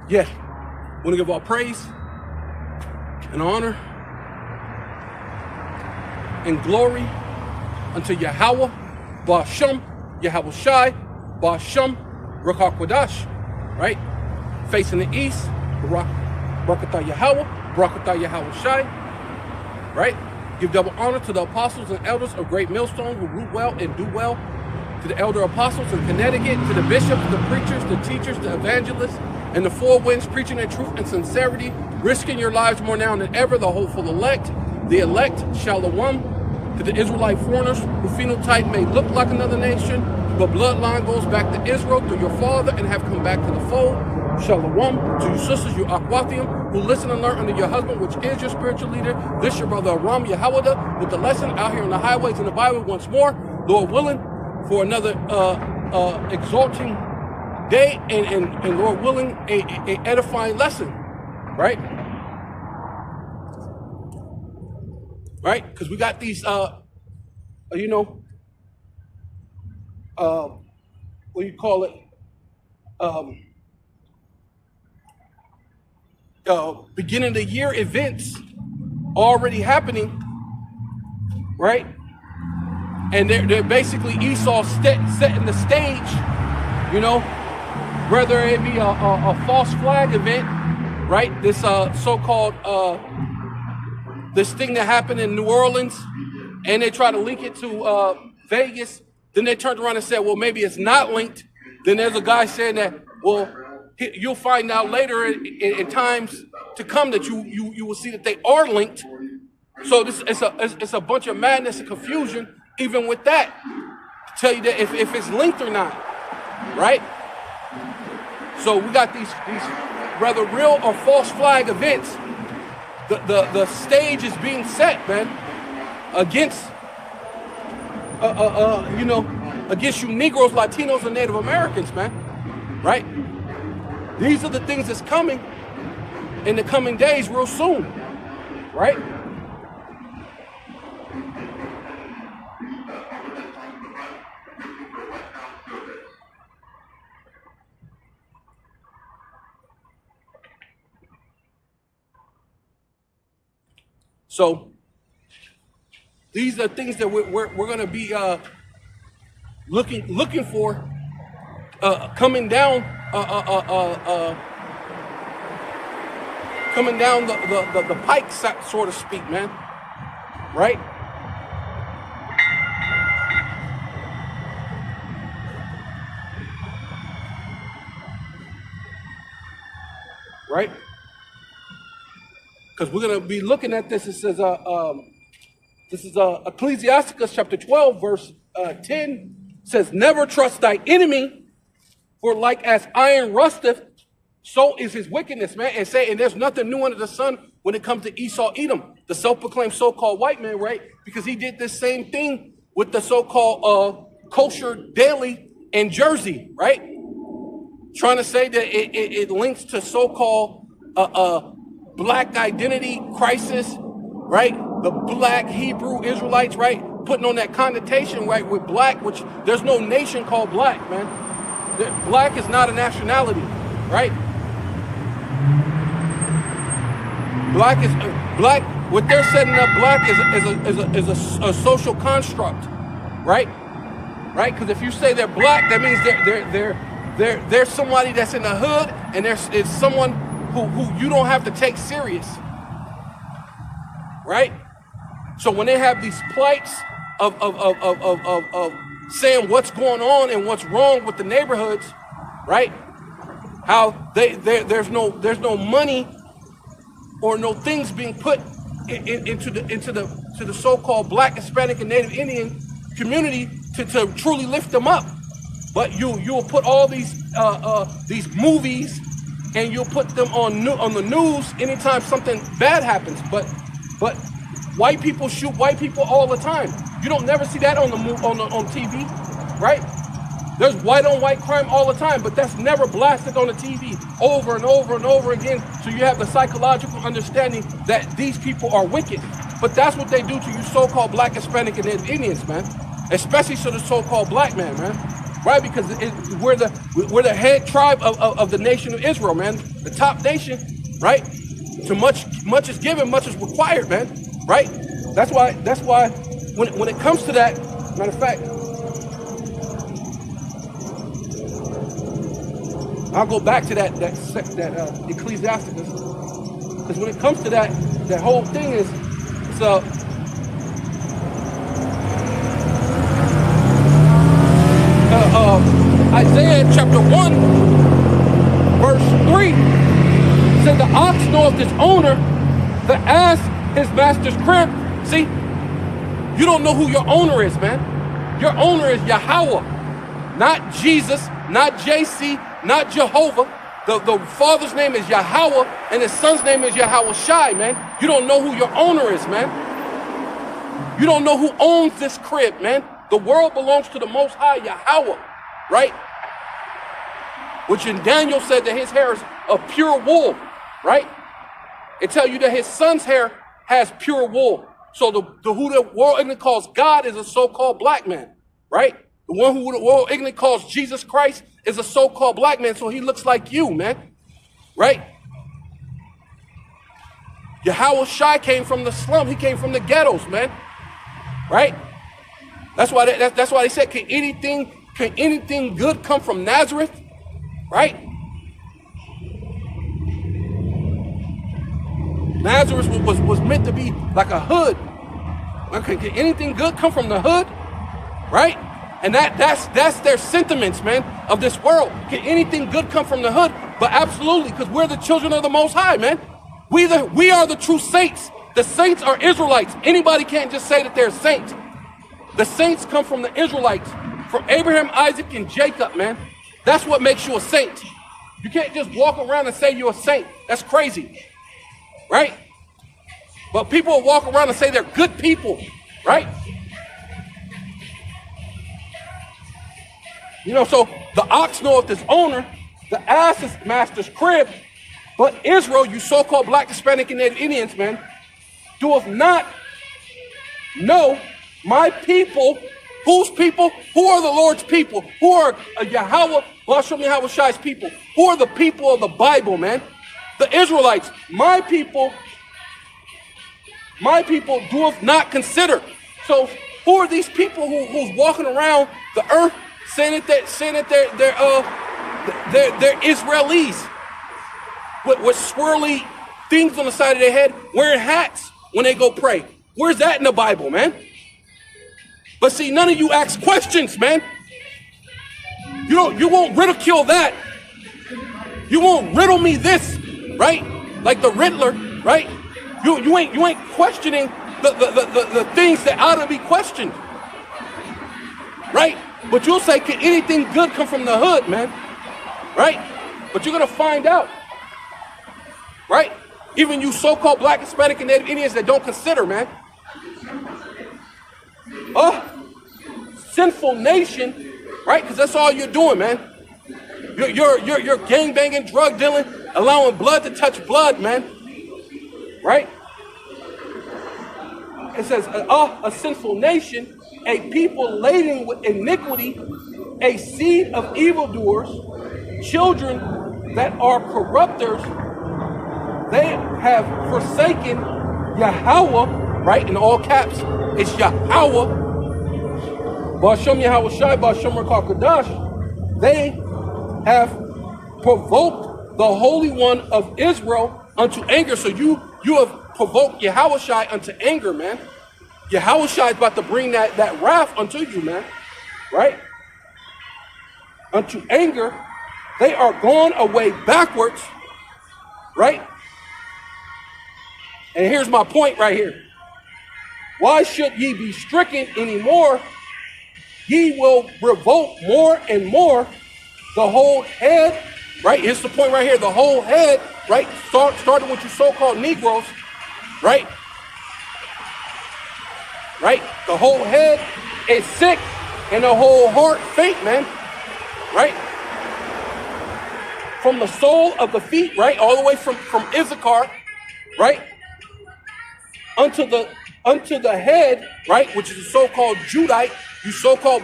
Yeah, want to give all praise and honor and glory unto Yahweh, Ba'ashem, Yahweh Shai, Ba'ashem, Ruach HaKodesh, right? Facing the east, Barakatah Yahweh, Barakatah Yahweh Shai, right? Give double honor to the apostles and elders of Great Millstone who root well and do well, to the elder apostles in Connecticut, to the bishops, the preachers, the teachers, the evangelists, and the four winds preaching in truth and sincerity, risking your lives more now than ever, the hopeful elect, the elect, Shalom, to the Israelite foreigners who phenotype may look like another nation, but bloodline goes back to Israel through your father and have come back to the fold. Shalom. To you sisters, you Akwathium, who listen and learn under your husband, which is your spiritual leader. This your brother Aram Yahawada, with the lesson out here on the highways and the byway once more, Lord willing, for another exalting day and Lord willing, a edifying lesson, right? Right? Because we got these, what do you call it? Beginning of the year events already happening, right? And they're basically Esau setting the stage, whether it be a false flag event, right? This so-called this thing that happened in New Orleans, and they try to link it to Vegas. Then they turned around and said, well, maybe it's not linked. Then there's a guy saying that, well, you'll find out later in times to come that you will see that they are linked. So it's a bunch of madness and confusion, even with that, to tell you that if it's linked or not, right? So we got these rather real or false flag events. The stage is being set, man, against against you Negroes, Latinos, and Native Americans, man, right? These are the things that's coming in the coming days real soon, right? So these are things that we're going to be looking for coming down the pike, so to speak, man. Right? Right? Because we're going to be looking at this. It says, this is Ecclesiasticus chapter 12, verse 10. Says, never trust thy enemy, for like as iron rusteth, so is his wickedness, man. And there's nothing new under the sun when it comes to Esau Edom, the self-proclaimed so-called white man, right? Because he did this same thing with the so-called kosher daily in Jersey, right? Trying to say that it links to so-called black identity crisis, right? The black Hebrew Israelites, right? Putting on that connotation, right, with black, which there's no nation called black, man. Black is not a nationality, right? Black. What they're setting up, black is a social construct, right? Right? Because if you say they're black, that means they're somebody that's in the hood, and it's someone who you don't have to take serious, right? So when they have these plights of saying what's going on and what's wrong with the neighborhoods, right? How there's no money or no things being put into the so-called black, Hispanic, and Native Indian community to truly lift them up. But you'll put all these movies and you'll put them on the news anytime something bad happens. But white people shoot white people all the time. You don't never see that on TV, right? There's white on white crime all the time, but that's never blasted on the TV over and over and over again. So you have the psychological understanding that these people are wicked. But that's what they do to you so-called black, Hispanic, and Native Indians, man. Especially to the so-called black man, man. right? Because we're the head tribe of the nation of Israel, man. The top nation, right? So much is given, much is required, man. Right? That's why when it comes to that, matter of fact, I'll go back to that Ecclesiasticus, because when it comes to that whole thing is Isaiah chapter 1, verse 3 said, the ox knoweth his owner, the ass his master's crib. See, you don't know who your owner is, man. Your owner is Yahweh, not Jesus, not JC, not Jehovah. The father's name is Yahweh, and his son's name is Yahweh Shai, man. You don't know who your owner is, man. You don't know who owns this crib, man. The world belongs to the Most High Yahweh, right? Which in Daniel said that his hair is of pure wool, right? It tells you that his son's hair has pure wool. So who the world ignorant calls God is a so-called black man, right? The one who the world ignorant calls Jesus Christ is a so-called black man, so he looks like you, man, right? Yahweh Shai came from the slum. He came from the ghettos, man, right? That's why they said, can anything good come from Nazareth, right? Nazareth was meant to be like a hood. Okay, can anything good come from the hood, right? And that's their sentiments, man, of this world. Can anything good come from the hood? But absolutely, because we're the children of the Most High, man. We are the true saints. The saints are Israelites. Anybody can't just say that they're saints. The saints come from the Israelites, from Abraham, Isaac, and Jacob, man. That's what makes you a saint. You can't just walk around and say you're a saint. That's crazy, right? But people will walk around and say they're good people, right? You know, so the ox knoweth his owner, the ass is master's crib, but Israel, you so-called black, Hispanic, and Native Indians, man, doeth not know my people. Whose people? Who are the Lord's people? Who are Yahweh, Basham Yahweh Shai's people? Who are the people of the Bible, man? The Israelites. My people doeth not consider. So who are these people who's walking around the earth saying that they're Israelis with swirly things on the side of their head, wearing hats when they go pray? Where's that in the Bible, man? But see, none of you ask questions, man. You won't ridicule that. You won't riddle me this, right? Like the Riddler, right? You ain't questioning the things that ought to be questioned, right? But you'll say, can anything good come from the hood, man? Right? But you're gonna find out, right? Even you so-called black, Hispanic, and Native Indians that don't consider, man. Sinful nation, right? Because that's all you're doing, man. You're gang banging, drug dealing, allowing blood to touch blood, man. Right? It says, a sinful nation, a people laden with iniquity, a seed of evildoers, children that are corrupters. They have forsaken Yahweh, right? In all caps, it's Yahweh. Basham Yahweh Shai, Basham Rakar Kadash. They have provoked the Holy One of Israel unto anger. So you have provoked Yahweh Shai unto anger, man. Yahweh Shai is about to bring that wrath unto you, man. Right? Unto anger. They are gone away backwards. Right? And here's my point right here. Why should ye be stricken anymore? Ye will revolt more and more. The whole head, right? Here's the point right here. The whole head, right? Starting with you so-called Negroes, right? Right? The whole head is sick and the whole heart faint, man. Right? From the sole of the feet, right? All the way from Issachar, right? Unto the head, right? Which is the so-called Judite, you so-called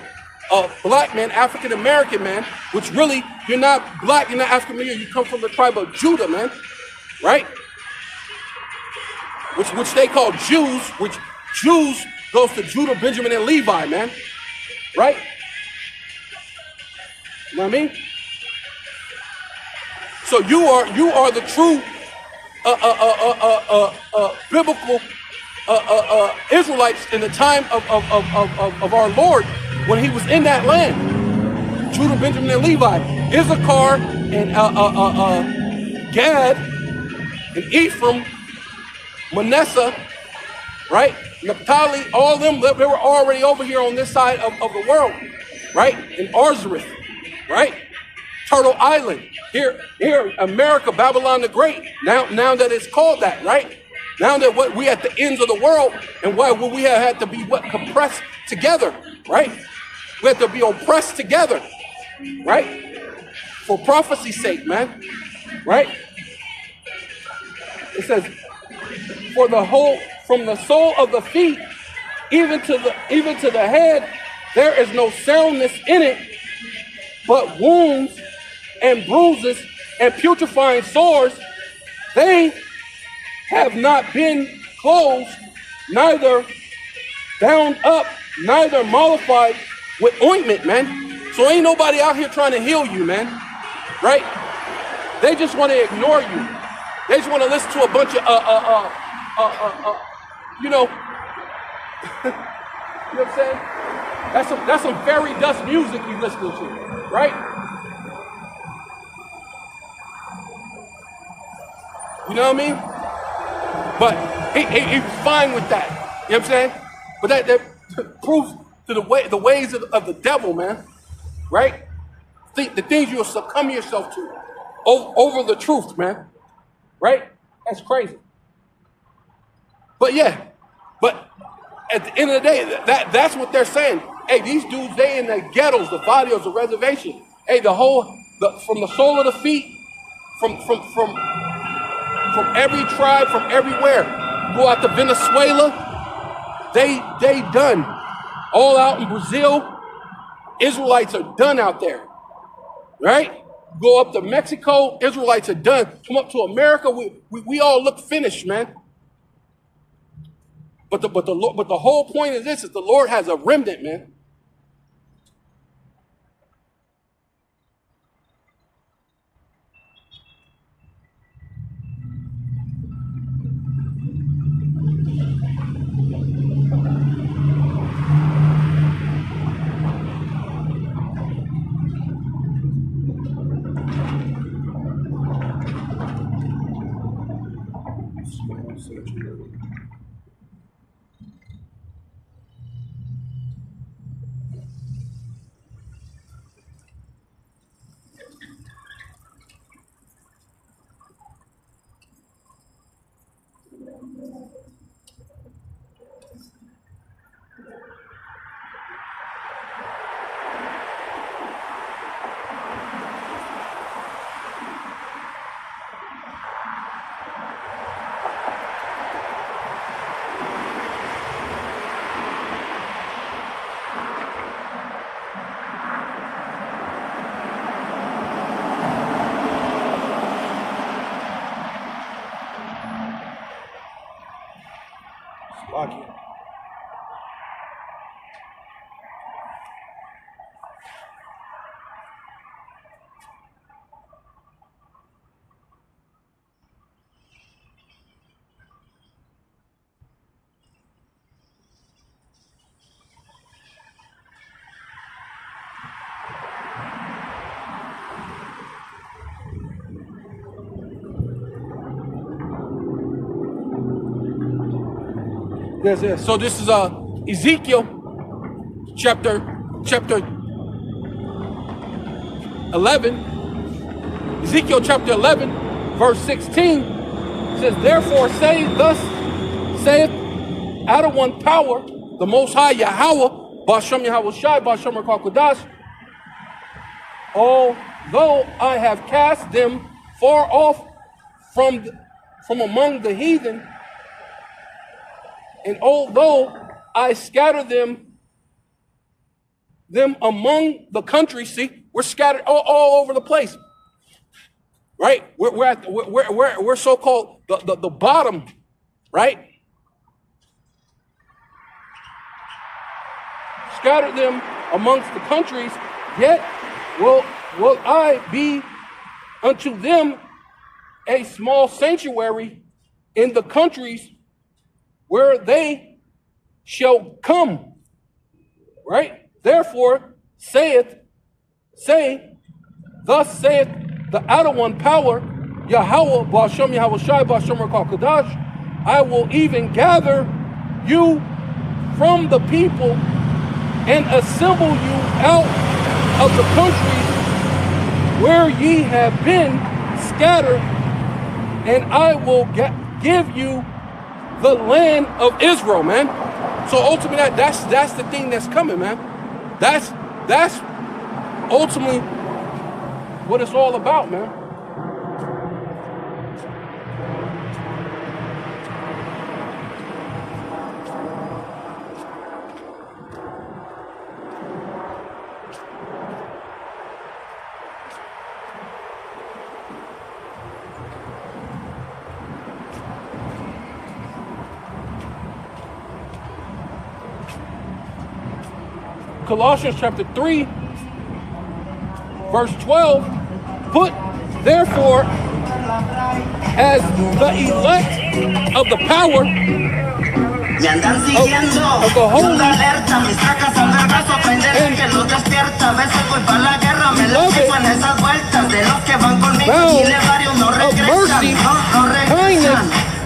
a black man, African American man, which really, you're not black, you're not African American, you come from the tribe of Judah, man, right? Which they call Jews, which Jews goes to Judah, Benjamin, and Levi, man, right? You know what I mean? So you are the true biblical Israelites in the time of our Lord when he was in that land. Judah, Benjamin, and Levi, Issachar, and Gad, and Ephraim, Manasseh, right? Naphtali, all of them, they were already over here on this side of the world, right? In Arzareth, right? Turtle Island, here, America, Babylon the Great. Now that it's called that, right? Now that what we at the ends of the world, and what we have had to be compressed together, right? We have to be oppressed together, right? For prophecy's sake, man, right? It says, for the whole, from the sole of the feet, even to the head, there is no soundness in it, but wounds and bruises and putrefying sores. They have not been closed, neither bound up, neither mollified with ointment, man. So ain't nobody out here trying to heal you, man, right? They just want to ignore you. They just want to listen to a bunch of you know, you know what I'm saying? That's some fairy dust music you listening to, right? You know what I mean? But he's fine with that. You know what I'm saying? But that proves to the ways of the devil, man. Right? The things you'll succumb yourself to over the truth, man. Right? That's crazy. But yeah, but at the end of the day, that's what they're saying. Hey, these dudes, they in the ghettos, the barrios, the reservation. Hey, from the sole of the feet, from every tribe, from everywhere. Go out to Venezuela, they done. All out in Brazil, Israelites are done out there, right? Go up to Mexico, Israelites are done. Come up to America, we all look finished, man. But the whole point of this is the Lord has a remnant, man. Yes. So this is Ezekiel chapter 11. Ezekiel chapter 11, verse 16 says, therefore thus saith out of one power, the Most High Yahweh, Bashem Yahweh Shai, Bashem Ruach HaKodesh, although I have cast them far off from among the heathen, and although I scatter them them among the countries. See, we're scattered all over the place, right? We're so-called the bottom, right? Scattered them amongst the countries, yet will I be unto them a small sanctuary in the countries where they shall come, right? Therefore, thus saith the outer one power, Yahweh, Ba'ashem Yahweh Shai, Ba'ashem Rakal, I will even gather you from the people and assemble you out of the countries where ye have been scattered, and I will give you the land of Israel, man. So ultimately, that's the thing that's coming, man. That's ultimately what it's all about, man. Colossians chapter 3, verse 12, put therefore as the elect of the power of the holy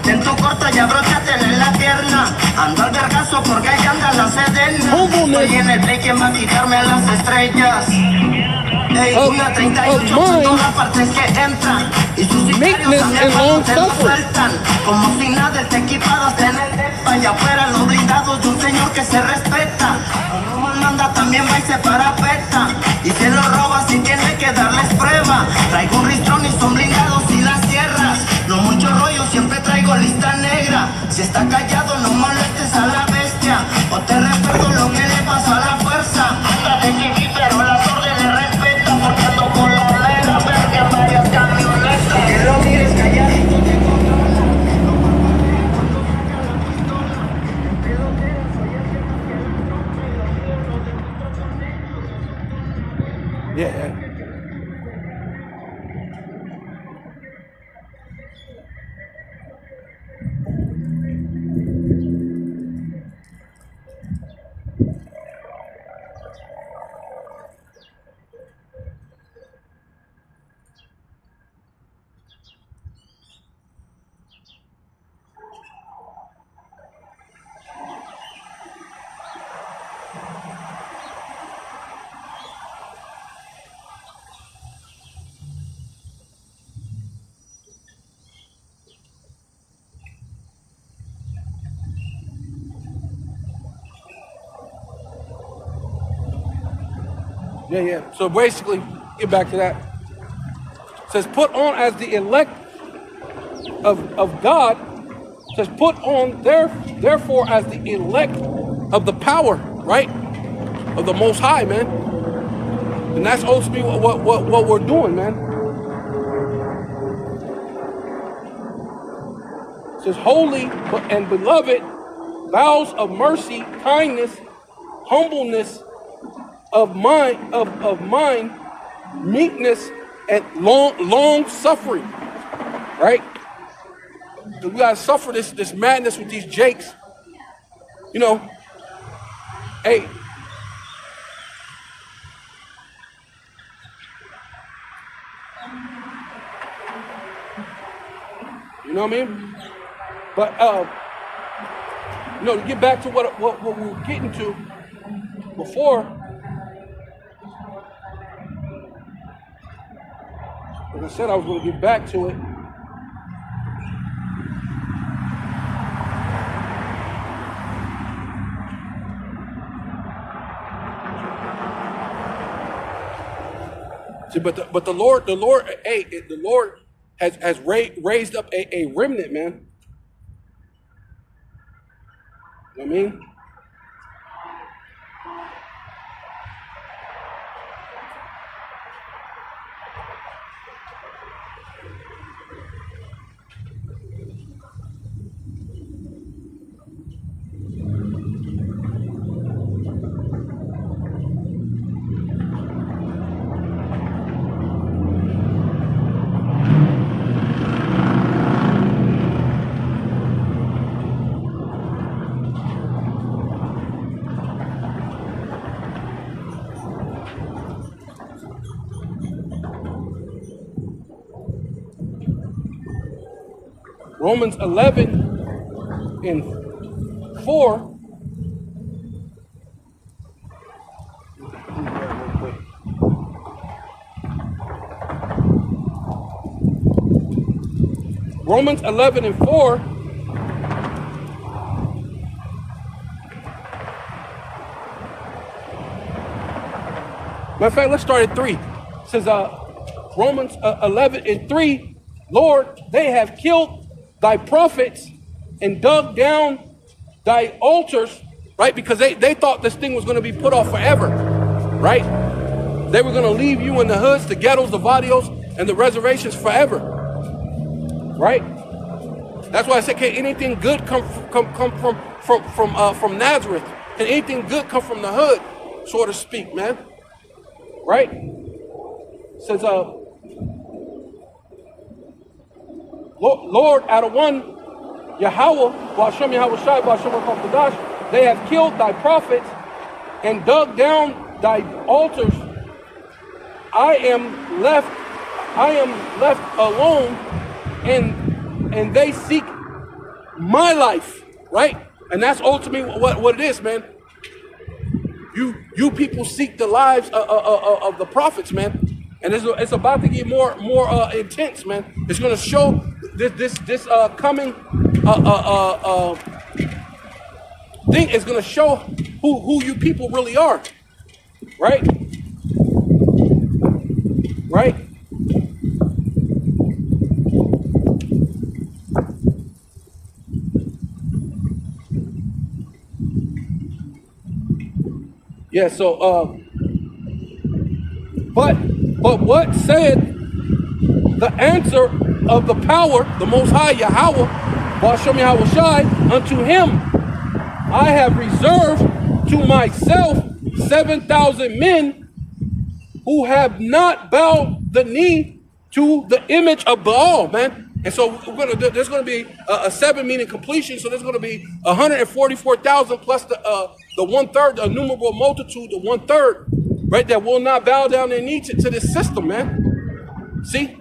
Ten tu corta y abróchatele la pierna. Ando al vergazo porque ahí anda la sedena. Estoy en el play que va a quitarme las estrellas. Ey, 1.38 son todas partes que entran. Y sus sicarios también cuando se nos sueltan. Como si nada, está equipado hasta en el depa. Allá afuera los blindados de un señor que se respeta. Cuando más manda también va y se parapeta. Y se lo roba si tiene que darles prueba. Traigo un ristrón y son blindados y las sierras. No mucho rollo, siempre traigo lista negra. Si está callado, no molestes a la bestia. O te recuerdo lo que le pasó a la fuerza. Anda de chiqui, pero las órdenes respeta. Porque ando con la olera, verde a varias camionetas. Que lo mires calladito, te controla. No papalea cuando saca la pistola. Pero que soy el que más quiere el nombre. Los encuentro con ellos. Yeah. Yeah. So basically, get back to that. It says, put on as the elect of God. It says, put on therefore as the elect of the power, right? Of the Most High, man. And that's ultimately what we're doing, man. It says, holy and beloved, vows of mercy, kindness, humbleness, of mind, meekness, and long suffering, right? We gotta suffer this madness with these jakes. You know, hey, you know what I mean? But to get back to what we were getting to before. Like I said, I was going to get back to it. See, but the Lord, the Lord has raised up a remnant, man. You know what I mean? Romans 11:4. Romans 11:4. Matter of fact, let's start at 3. It says, Romans 11:3, Lord, they have killed thy prophets and dug down thy altars, right? Because they thought this thing was going to be put off forever, right? They were going to leave you in the hoods, the ghettos, the barrios, and the reservations forever, right? That's why I said, can anything good come from Nazareth? Can anything good come from the hood, so to speak, man? Right? It says, Lord, out of one, Yahweh, Ba'ashem Yahweh Shai, Ba'ashem Ruach HaKodesh, they have killed thy prophets and dug down thy altars. I am left alone, and they seek my life, right? And that's ultimately what it is, man. You people seek the lives of the prophets, man, and it's about to get more intense, man. It's going to show this coming thing is going to show who you people really are, right? Right? Yeah, so but what said the answer of the power, the Most High Yahweh, Ba'ashem Yahweh Shai, unto him I have reserved to myself 7,000 men who have not bowed the knee to the image of Baal, man. And so there's going to be a 7 meaning completion. So there's going to be 144,000 plus the 1/3, the innumerable multitude, the 1/3, right? That will not bow down their knee to this system, man. See,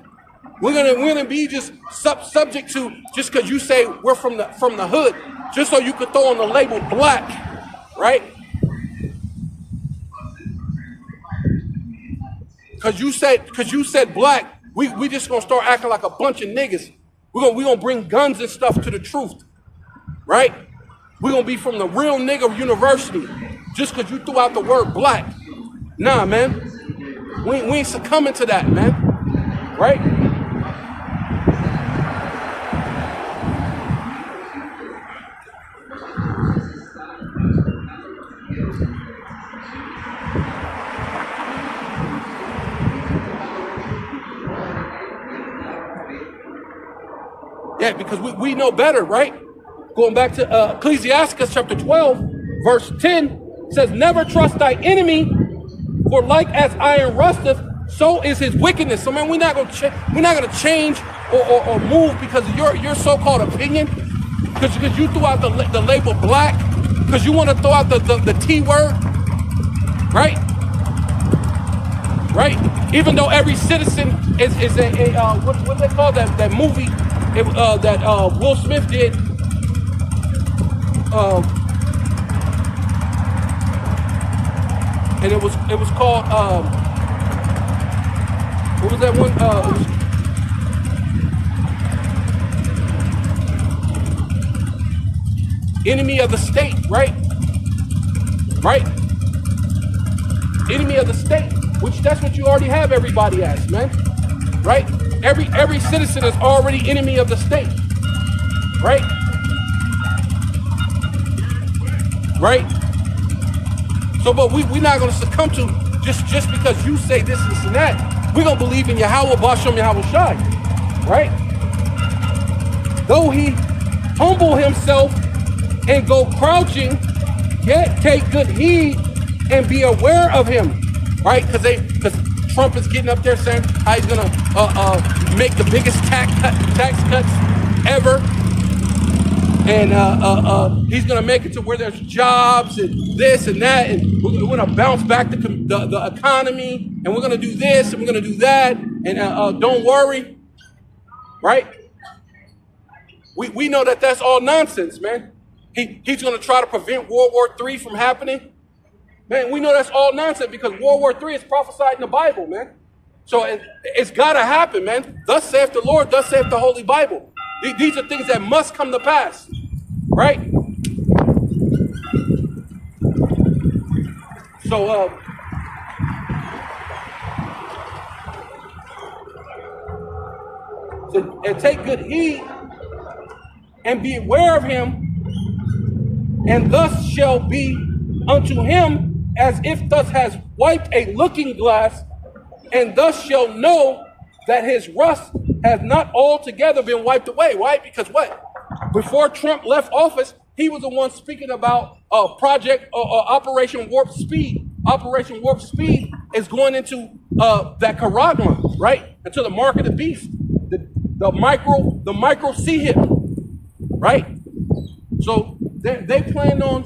we're gonna be just subject to, just because you say we're from the hood, just so you could throw on the label black, right? Because you said black. We just gonna start acting like a bunch of niggas. We're gonna bring guns and stuff to the truth, right? We're gonna be from the real nigga university just because you threw out the word black. Nah, man. We ain't succumbing to that, man. Right? Yeah, because we know better, right? Going back to Ecclesiastes chapter 12, verse 10, says, never trust thy enemy, for like as iron rusteth, so is his wickedness. So man, we're not gonna change or move because of your so-called opinion, because you threw out the label black, because you want to throw out the T word, right? Right? Even though every citizen is a what they call that movie that Will Smith did. And it was called what was that one? Enemy of the state, right? Right? Enemy of the state, which that's what you already have everybody as, man. Right? Every citizen is already enemy of the state. Right? Right? So, but we're not going to succumb to just because you say this and that. We're going to believe in Yahweh, Ba'ashem Yahweh Shai. Right? Though he humble himself and go crouching, yet take good heed and be aware of him. Right? Because Trump is getting up there saying how he's going to make the biggest tax cuts ever. And he's going to make it to where there's jobs and this and that. And we're going to bounce back the economy. And we're going to do this and we're going to do that. And don't worry. Right? We know that that's all nonsense, man. He's going to try to prevent World War III from happening. Man, we know that's all nonsense because World War III is prophesied in the Bible, man. So it's got to happen, man. Thus saith the Lord, thus saith the Holy Bible. These are things that must come to pass, right? So, and take good heed and be aware of him, and thus shall be unto him as if thus has wiped a looking glass, and thus shall know that his rust has not altogether been wiped away. Why? Because what? Before Trump left office, he was the one speaking about Operation Warp Speed. Operation Warp Speed is going into that Caragma, right? Into the mark of the beast, the micro C hip, right? So they plan on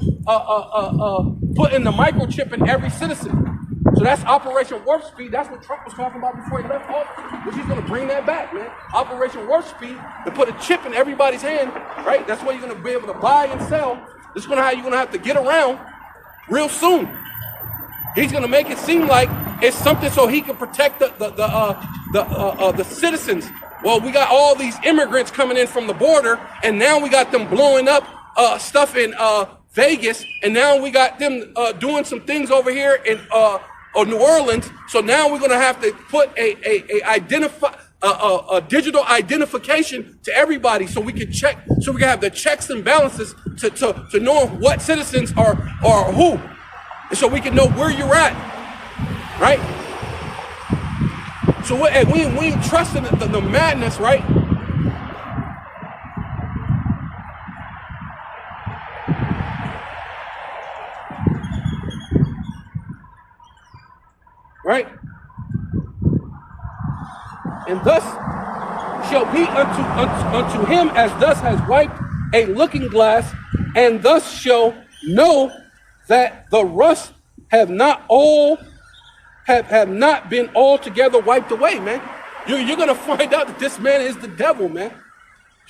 putting the microchip in every citizen. So that's Operation Warp Speed. That's what Trump was talking about before he left office. But he's going to bring that back, man. Operation Warp Speed, to put a chip in everybody's hand, right? That's what you're going to be able to buy and sell. This is going to how you're going to have to get around real soon. He's going to make it seem like it's something so he can protect the citizens. Well, we got all these immigrants coming in from the border, and now we got them blowing up stuff in Vegas, and now we got them doing some things over here in New Orleans. So now we're going to have to put a digital identification to everybody, so we can check, so we can have the checks and balances to know what citizens are who, and so we can know where you're at, right? So we ain't trusting the madness, right? Right? And thus shall be unto him as thus has wiped a looking glass, and thus shall know that the rust have not been altogether wiped away, man. You're gonna find out that this man is the devil, man.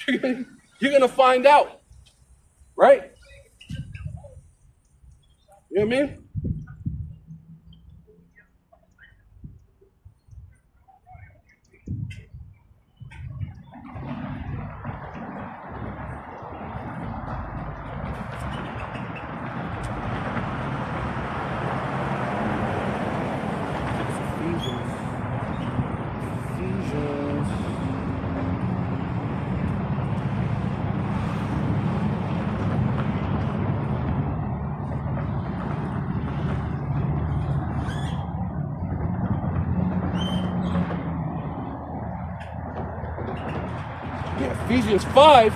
You're gonna find out, right? You know what I mean? Ephesians 5.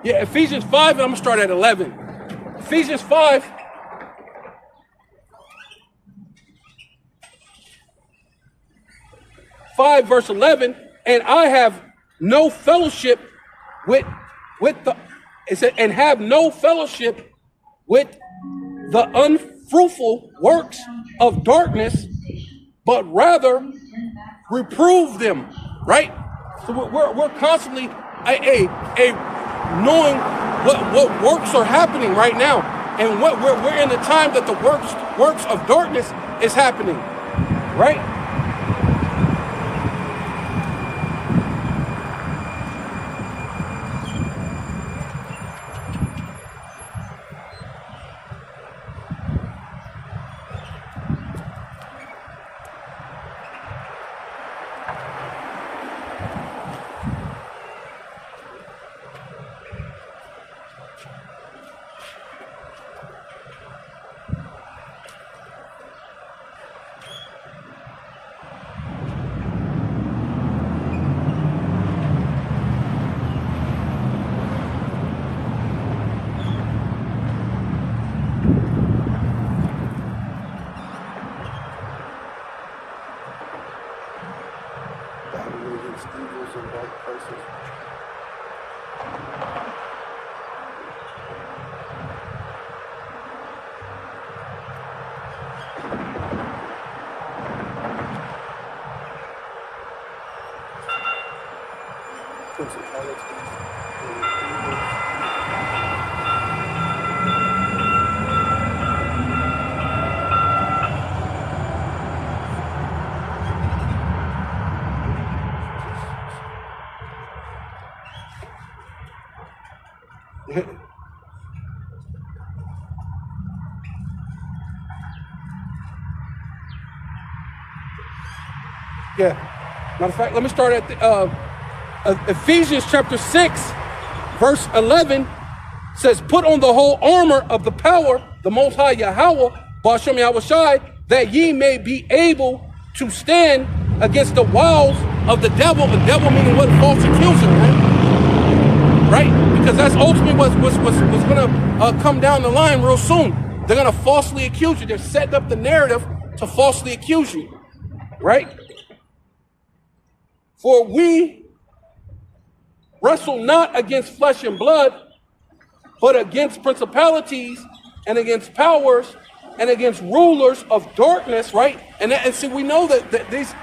Yeah, Ephesians 5, and I'm going to start at 11. Ephesians 5. Verse 11, and I have no fellowship with the, it said, and have no fellowship with the unfruitful works of darkness, but rather reprove them, right? So we're constantly knowing what works are happening right now, and what we're in the time that the works of darkness is happening, right? principalities. Yeah. Matter of fact, let me start at Ephesians chapter 6, verse 11 says, put on the whole armor of the power, the Most High Yahweh, Ba'ashem Yahweh Shai, that ye may be able to stand against the wiles of the devil. The devil meaning what? False accuser, right? Because that's ultimately what's going to come down the line real soon. They're going to falsely accuse you. They're setting up the narrative to falsely accuse you, right? For we wrestle not against flesh and blood, but against principalities and against powers and against rulers of darkness, right? And see, we know that there's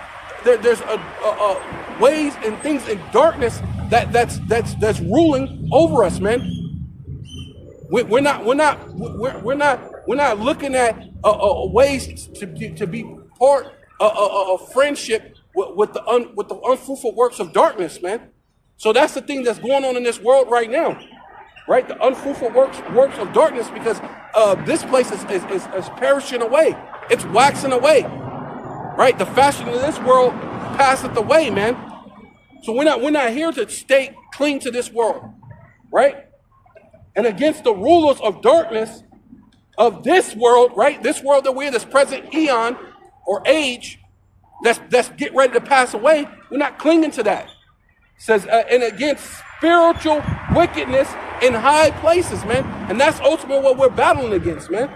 ways and things in darkness that's ruling over us, man. We're not looking at ways to be part of friendship with the unfruitful works of darkness, man. So that's the thing that's going on in this world right now, right? The unfruitful works of darkness, because this place is perishing away. It's waxing away, right? The fashion of this world passeth away, man. So we're not here to cling to this world, right? And against the rulers of darkness of this world, right? This world that we're in, this present eon or age, that's get ready to pass away. We're not clinging to that. It says, and against spiritual wickedness in high places, man. And that's ultimately what we're battling against, man.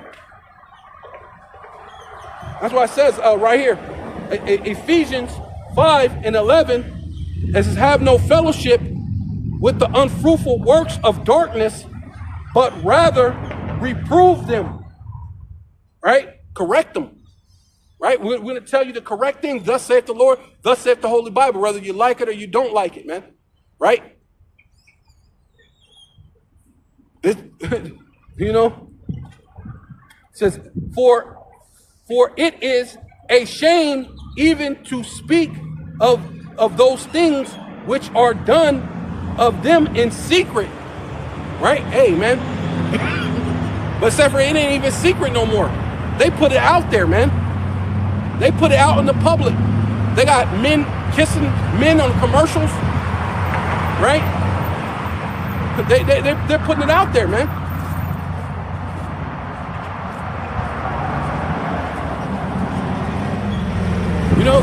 That's why it says right here, Ephesians 5:11, it says, have no fellowship with the unfruitful works of darkness, but rather reprove them, right? Correct them. Right? We're going to tell you the correct thing. Thus saith the Lord, thus saith the Holy Bible, whether you like it or you don't like it, man. Right? This, you know, it says, for it is a shame even to speak of those things which are done of them in secret. Right? Hey, man. But except for it ain't even secret no more. They put it out there, man. They put it out in the public. They got men kissing men on commercials, right? They're putting it out there, man. You know,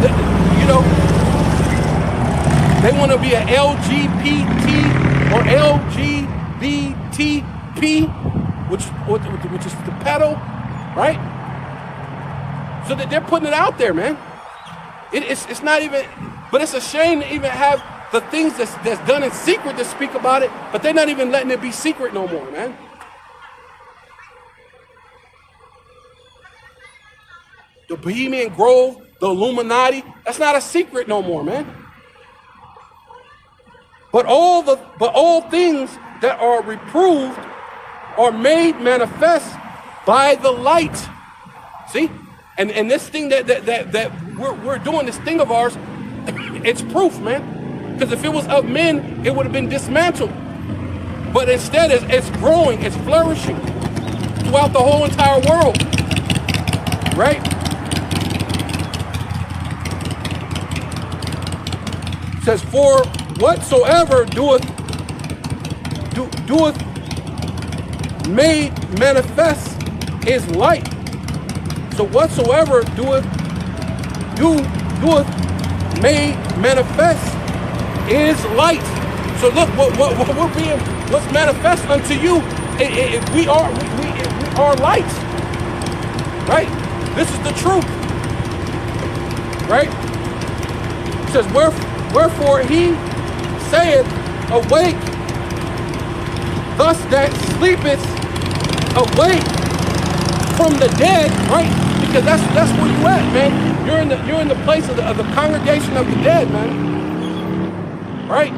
they want to be an LGBT or LGBTP, which is the pedo, right? So that they're putting it out there, man. It's not even, but it's a shame to even have the things that's done in secret to speak about it, but they're not even letting it be secret no more, man. The Bohemian Grove, the Illuminati, that's not a secret no more, man. But all things that are reproved are made manifest by the light. See? And this thing that we're doing, this thing of ours, it's proof, man. Because if it was of men, it would have been dismantled. But instead, it's growing, it's flourishing throughout the whole entire world. Right? It says, for whatsoever doeth made manifest is light. So whatsoever doeth made manifest is light. So look, what's manifest unto you, we are light. Right? This is the truth. Right? It says, wherefore he saith, awake, thus that sleepeth, awake from the dead, right? Because that's where you at, man. You're in the place of the congregation of the dead, man. Right?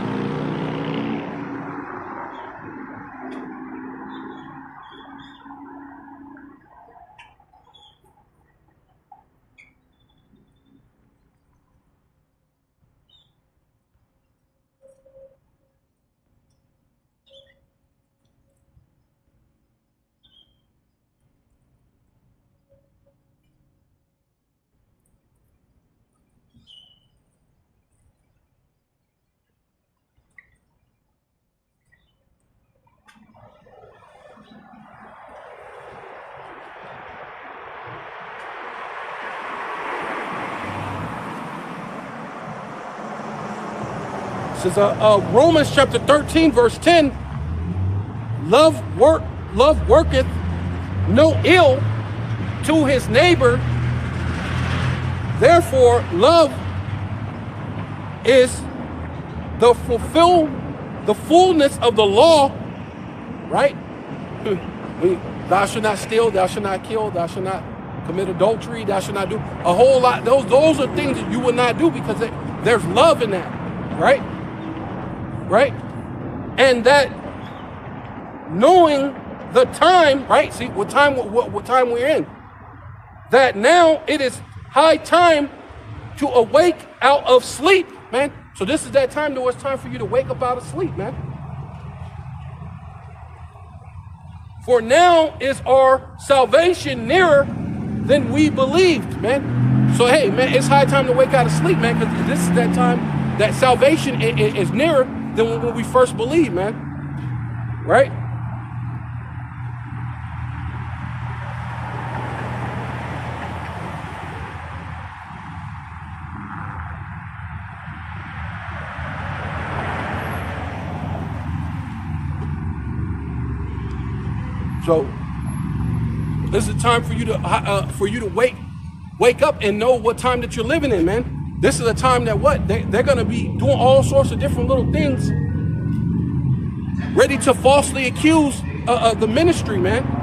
This is Romans chapter 13, verse 10. Love worketh no ill to his neighbor. Therefore, love is the fullness of the law, right? Thou shalt not steal, thou shalt not kill, thou shalt not commit adultery, thou shalt not do a whole lot. Those are things that you would not do because there's love in that, right? Right? And that knowing the time, right? See what time we're in. That now it is high time to awake out of sleep, man. So this is that time though it's time for you to wake up out of sleep, man. For now is our salvation nearer than we believed, man. So hey, man, it's high time to wake out of sleep, man, because this is that time that salvation is nearer than when we first believed, man. Right? So this is the time for you to wake up and know what time that you're living in, man. This is a time that they're gonna be doing all sorts of different little things, ready to falsely accuse the ministry, man.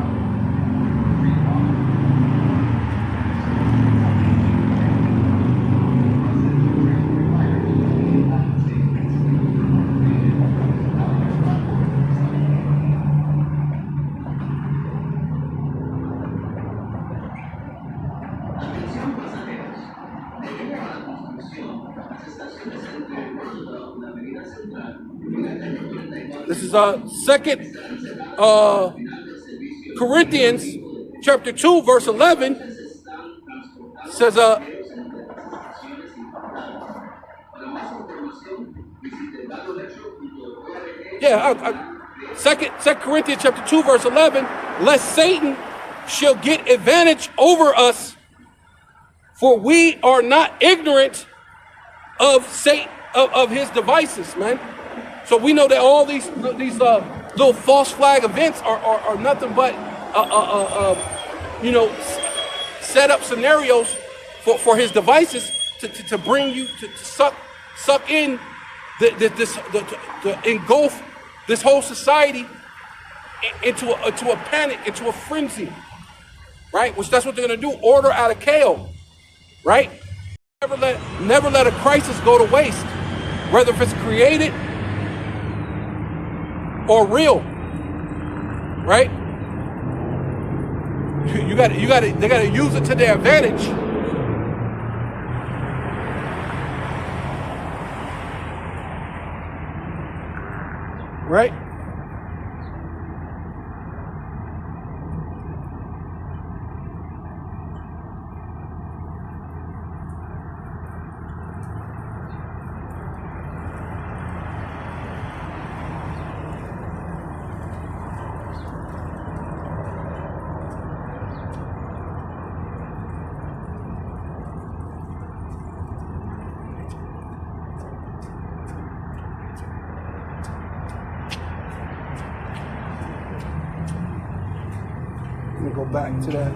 This is Second Corinthians chapter 2, verse 11. It says, Second Corinthians chapter 2, verse 11, lest Satan shall get advantage over us, for we are not ignorant of Satan, of his devices, man. So we know that all these little false flag events are nothing but set up scenarios for his devices to bring you to suck in to engulf this whole society into a panic, into a frenzy, right? Which that's what they're gonna do. Order out of chaos, right? Never let a crisis go to waste, whether if it's created or real, right? They gotta use it to their advantage. Right? Let me go back to that.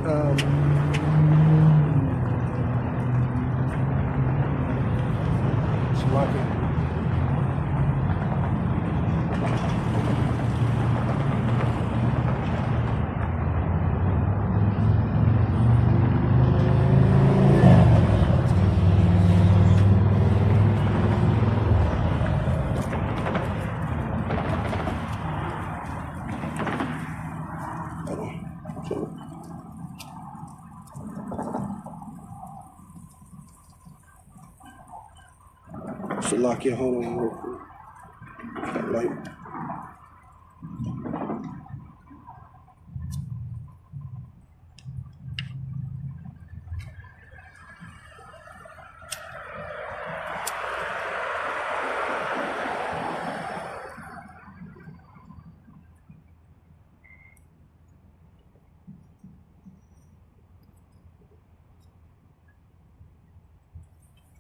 Shalakia, hold on real quick. That light.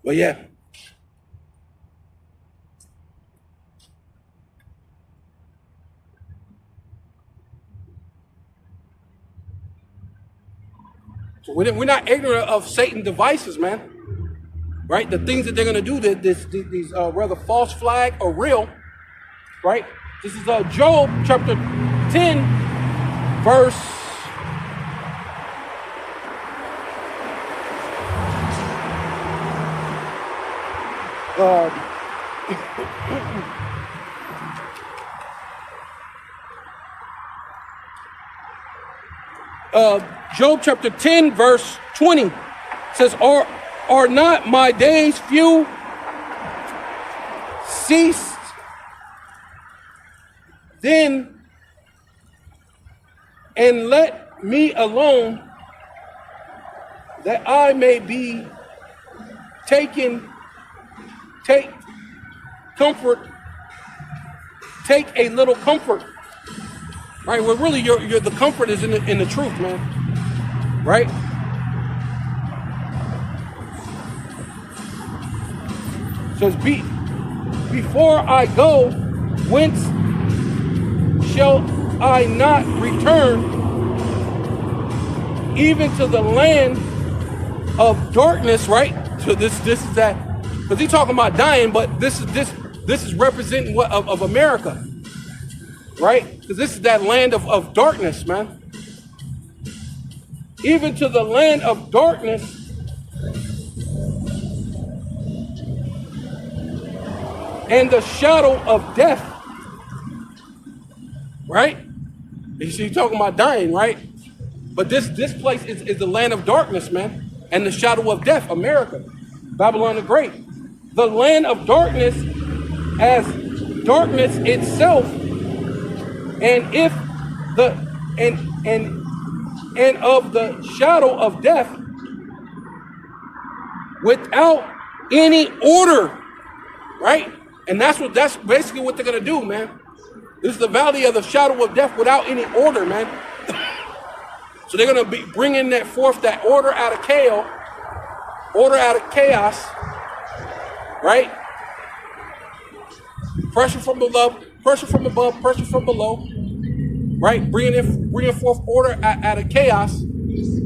Well, yeah. So we're not ignorant of Satan's devices, man. Right? The things that they're going to do, these whether false flag or real, right? This is Job chapter 10, verse 20 says, are not my days few? Ceased then, and let me alone, that I may be take comfort, take a little comfort. Right? Well, really, the comfort is in the truth, man. Right? It says, before I go, whence shall I not return? Even to the land of darkness, right? So this is that, because he's talking about dying, but this is representing what of America, right? Because this is that land of darkness, man. Even to the land of darkness, and the shadow of death, right? You see, you're talking about dying, right? But this place is the land of darkness, man, and the shadow of death, America, Babylon the Great, the land of darkness, as darkness itself, and if the and of the shadow of death, without any order, right? And that's basically what they're gonna do, man. This is the valley of the shadow of death without any order, man. So they're gonna be bringing that order out of chaos, right? Pressure from above, pressure from below, right? Bringing forth order out of chaos,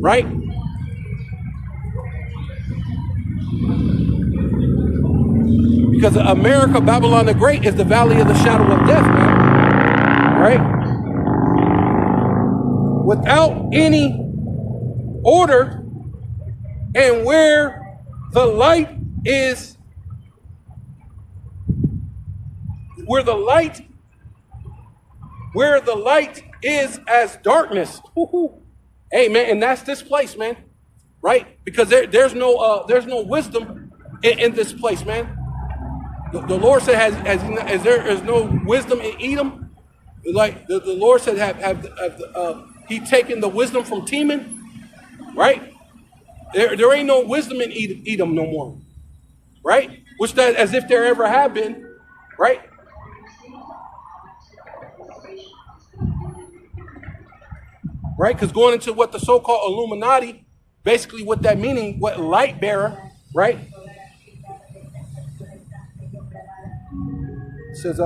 right? Because America, Babylon the Great, is the valley of the shadow of death, man. Right? Without any order, and where the light is as darkness. Hey, man, and that's this place, man. Right? Because there's no wisdom in this place, man. The Lord said, as there is no wisdom in Edom, like the Lord said, He taken the wisdom from Teman, right? There ain't no wisdom in Edom no more, right? Which that as if there ever have been, right? Right? Because going into what the so-called Illuminati, basically what that meaning, what light bearer, right? It says,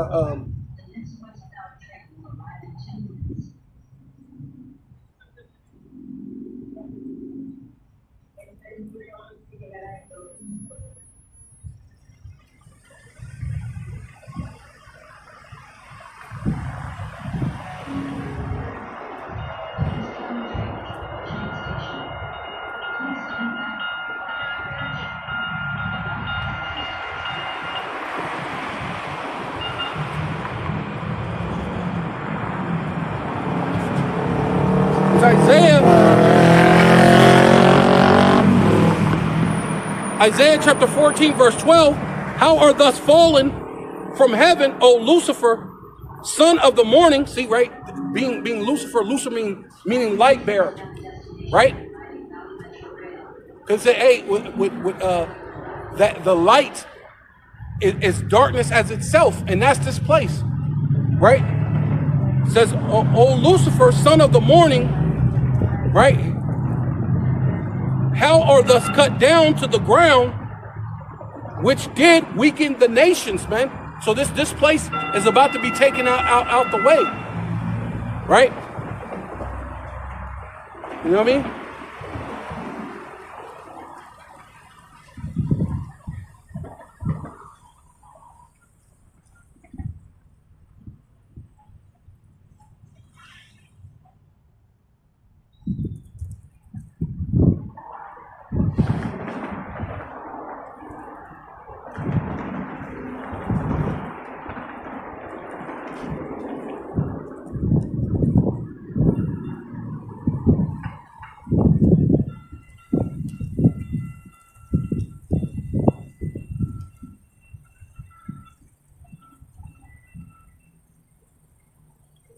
Isaiah chapter 14, verse 12, how are thus fallen from heaven, O Lucifer, son of the morning? See, right? Being Lucifer, meaning light bearer, right? Because hey, that the light is darkness as itself, and that's this place, right? It says, O Lucifer, son of the morning, right? How are thus cut down to the ground, which did weaken the nations, man. So this place is about to be taken out the way, right? You know what I mean?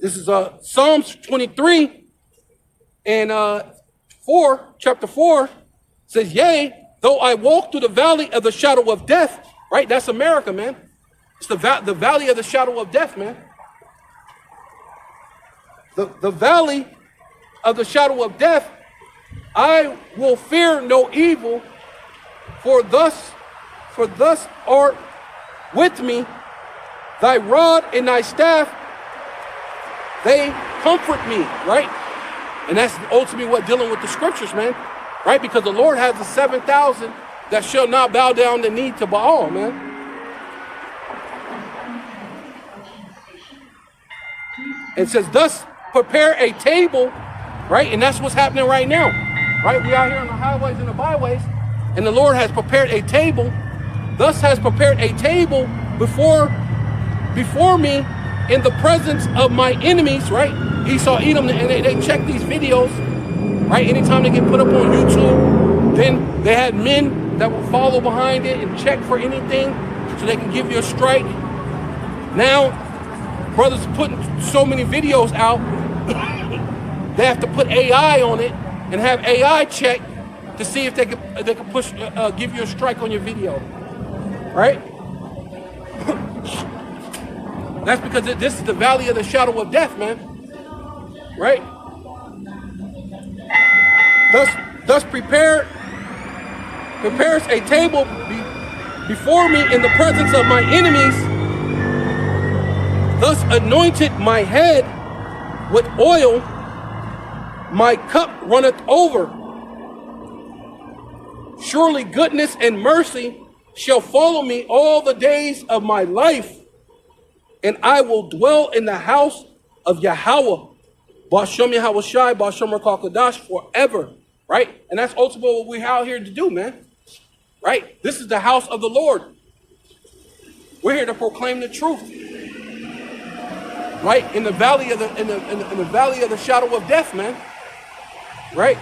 This is Psalms 23 and chapter 4 says, yea, though I walk through the valley of the shadow of death, right? That's America, man. It's the valley of the shadow of death, man. The valley of the shadow of death, I will fear no evil, for thus art with me, thy rod and thy staff, they comfort me, right? And that's ultimately what dealing with the scriptures, man, right? Because the Lord has the 7,000 that shall not bow down the knee to Baal, man. It says, thus prepare a table, right? And that's what's happening right now, right? We out here on the highways and the byways, and the Lord has prepared a table, thus has prepared a table before me in the presence of my enemies, right? Esau, Edom, and they check these videos, right? Anytime they get put up on YouTube, then they had men that will follow behind it and check for anything so they can give you a strike. Now, brothers putting so many videos out, they have to put AI on it and have AI check to see if they can push give you a strike on your video, right? That's because this is the valley of the shadow of death, man, right? Thus prepares a table before me in the presence of my enemies. Thus anointed my head with oil, my cup runneth over. Surely goodness and mercy shall follow me all the days of my life, and I will dwell in the house of Yahweh, Bashem Yahweh Shai, Bashem Rakakadash, forever, right? And that's ultimately what we're out here to do, man, right? This is the house of the Lord. We're here to proclaim the truth, right? In the valley of the valley of the shadow of death, man, right?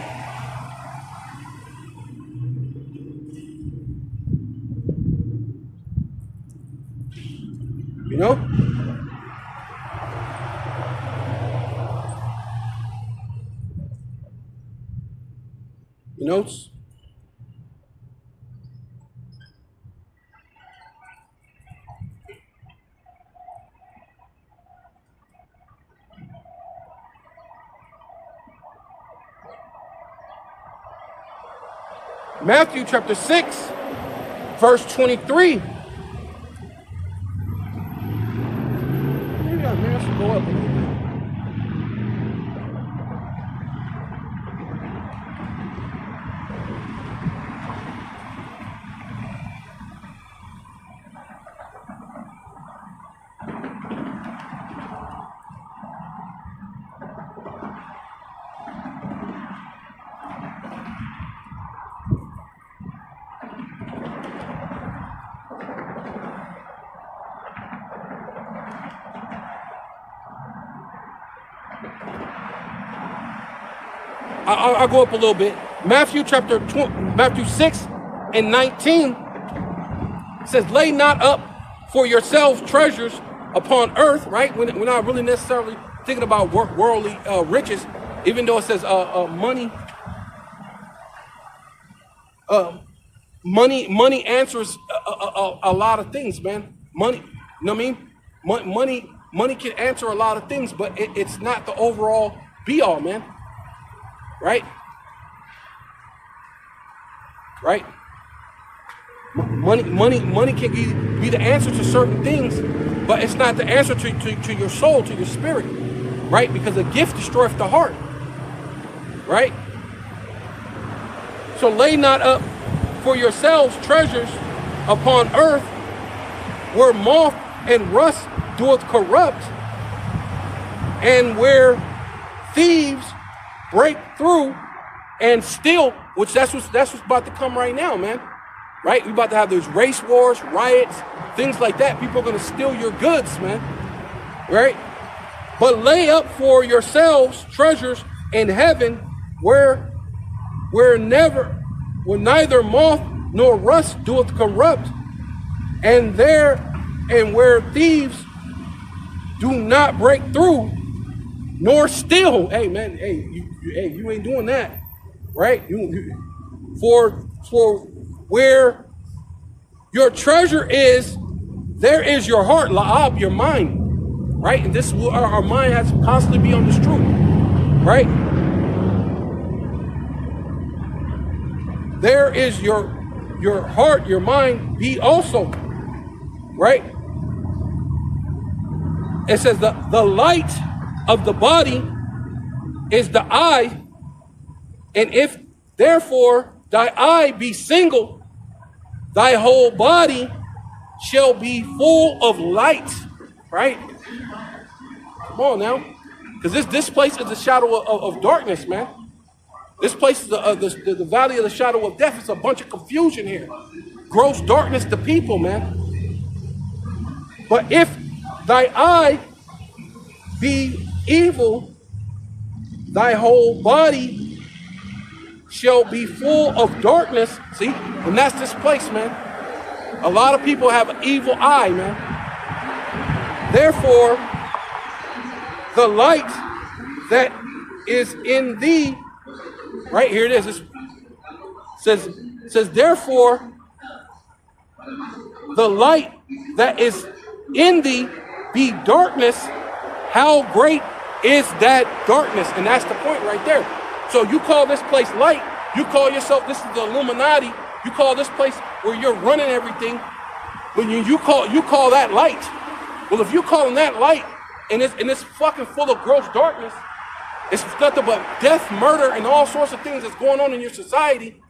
You know? You know? Matthew chapter 6, verse 23. Maybe I should go up a little bit. I'll go up a little bit. Matthew 6 and 19 says, lay not up for yourselves treasures upon earth, right? We're not really necessarily thinking about worldly riches, even though it says money answers a lot of things, man. Money, you know what I mean? Money can answer a lot of things, but it's not the overall be all, man. Right? Right? Money can be the answer to certain things, but it's not the answer to your soul, to your spirit. Right? Because a gift destroyeth the heart. Right? So lay not up for yourselves treasures upon earth, where moth and rust doeth corrupt, and where thieves break through and steal, which that's what's about to come right now, man. Right? We're about to have those race wars, riots, things like that. People are going to steal your goods, man. Right? But lay up for yourselves treasures in heaven, where neither moth nor rust doeth corrupt, and where thieves do not break through nor steal. Hey, man, you ain't doing that, right? For where your treasure is, there is your heart, la'ab, your mind, right? And this is what our mind has to constantly be on this truth, right? There is your heart, your mind be also, right? It says the light of the body is the eye, and if therefore thy eye be single, thy whole body shall be full of light, right? Come on now, because this place is the shadow of darkness, man. This place is the valley of the shadow of death. It's a bunch of confusion here. Gross darkness to people, man. But if thy eye be evil, thy whole body shall be full of darkness. See, and that's this place, man. A lot of people have an evil eye, man. Therefore, the light that is in thee, right here it is. It says, therefore, the light that is in thee be darkness. How great is that darkness? And that's the point right there. So you call this place light. You call yourself, this is the Illuminati. You call this place where you're running everything. When you call that light. Well, if you calling that light and it's fucking full of gross darkness, it's nothing but death, murder, and all sorts of things that's going on in your society.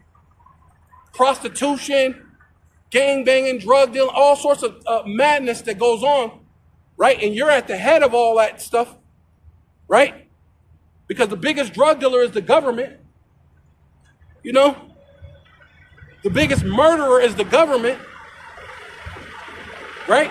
Prostitution, gang banging, drug dealing, all sorts of madness that goes on, right? And you're at the head of all that stuff, right? Because the biggest drug dealer is the government. You know? The biggest murderer is the government, right?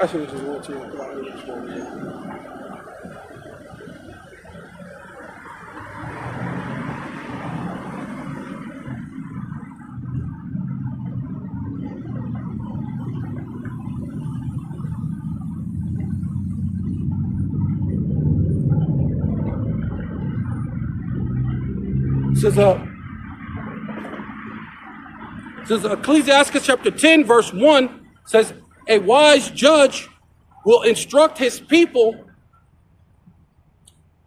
I should have just went to it. Says Ecclesiastes chapter 10 verse 1 says, a wise judge will instruct his people,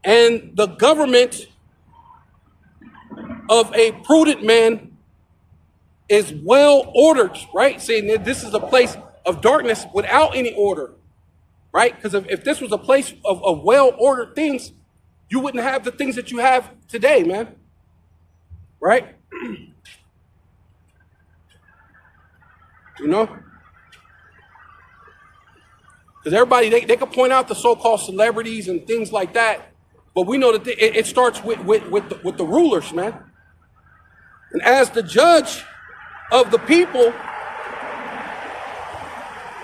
and the government of a prudent man is well ordered, right? Saying that this is a place of darkness without any order, right? Because if this was a place of well-ordered things, you wouldn't have the things that you have today, man, right? You know? Because everybody, they can point out the so-called celebrities and things like that, but we know that it starts with the rulers, man. And as the judge of the people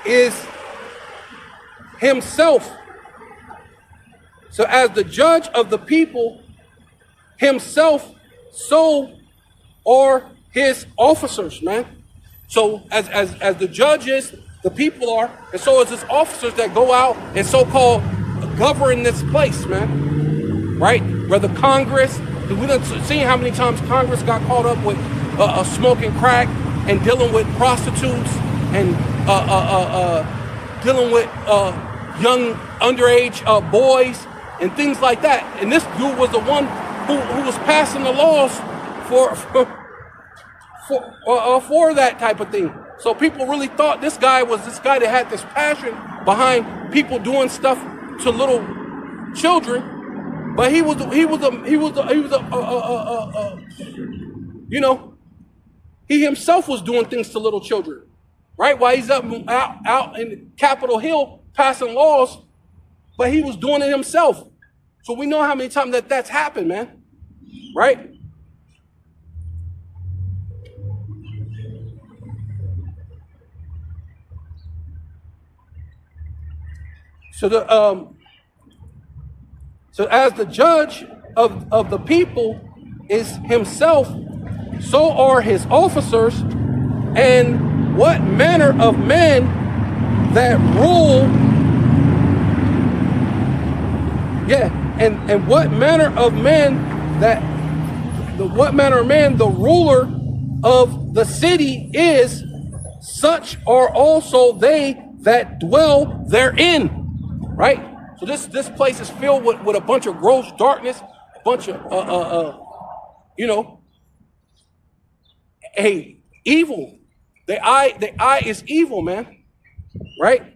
is himself, So as the judge of the people himself, so are his officers, man. So as the judge is, the people are, and so is his officers that go out and so-called govern this place, man. Right? Whether Congress, we done seen how many times Congress got caught up with smoking crack and dealing with prostitutes and dealing with young underage boys and things like that. And this dude was the one who was passing the laws for that type of thing. So people really thought this guy was this guy that had this passion behind people doing stuff to little children, but he himself was doing things to little children, right? While he's out in Capitol Hill passing laws, but he was doing it himself. So we know how many times that's happened, man, right? So as the judge of the people is himself, so are his officers, and what manner of men that rule, and what manner of men the ruler of the city is, such are also they that dwell therein. Right? So this place is filled with a bunch of gross darkness, a bunch of evil. The eye is evil, man. Right?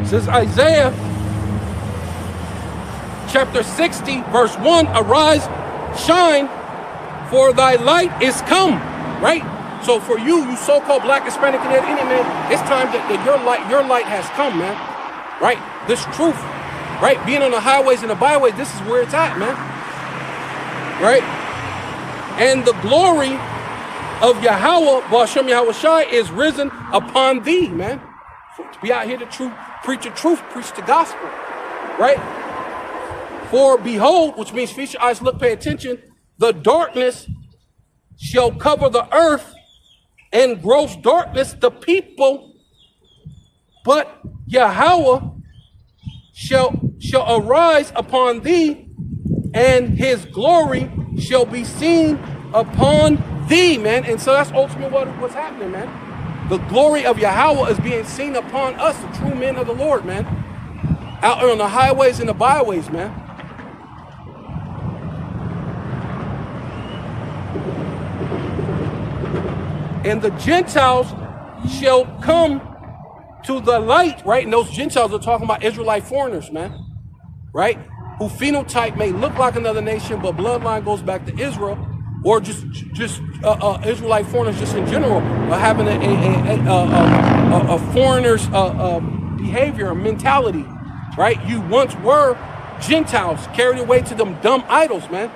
Says Isaiah chapter 60 verse 1, arise, shine, for thy light is come. Right? So for you so-called black, Hispanic, and Indian man, it's time that your light has come, man. Right? This truth, right? Being on the highways and the byways, this is where it's at, man. Right? And the glory of Yahweh, Hashem Yahweh Shai, is risen upon thee, man. So to be out here to preach the truth, preach the gospel, right? For behold, which means feast your eyes, look, pay attention, the darkness shall cover the earth, and gross darkness the people, but Yahweh shall arise upon thee, and his glory shall be seen upon thee, man. And so that's ultimately what's happening, man. The glory of Yahweh is being seen upon us, the true men of the Lord, man. Out on the highways and the byways, man. And the Gentiles shall come to the light, right? And those Gentiles are talking about Israelite foreigners, man. Right? Who phenotype may look like another nation, but bloodline goes back to Israel. Or just Israelite foreigners just in general, having a foreigner's behavior, mentality, right? You once were Gentiles carried away to them dumb idols, man.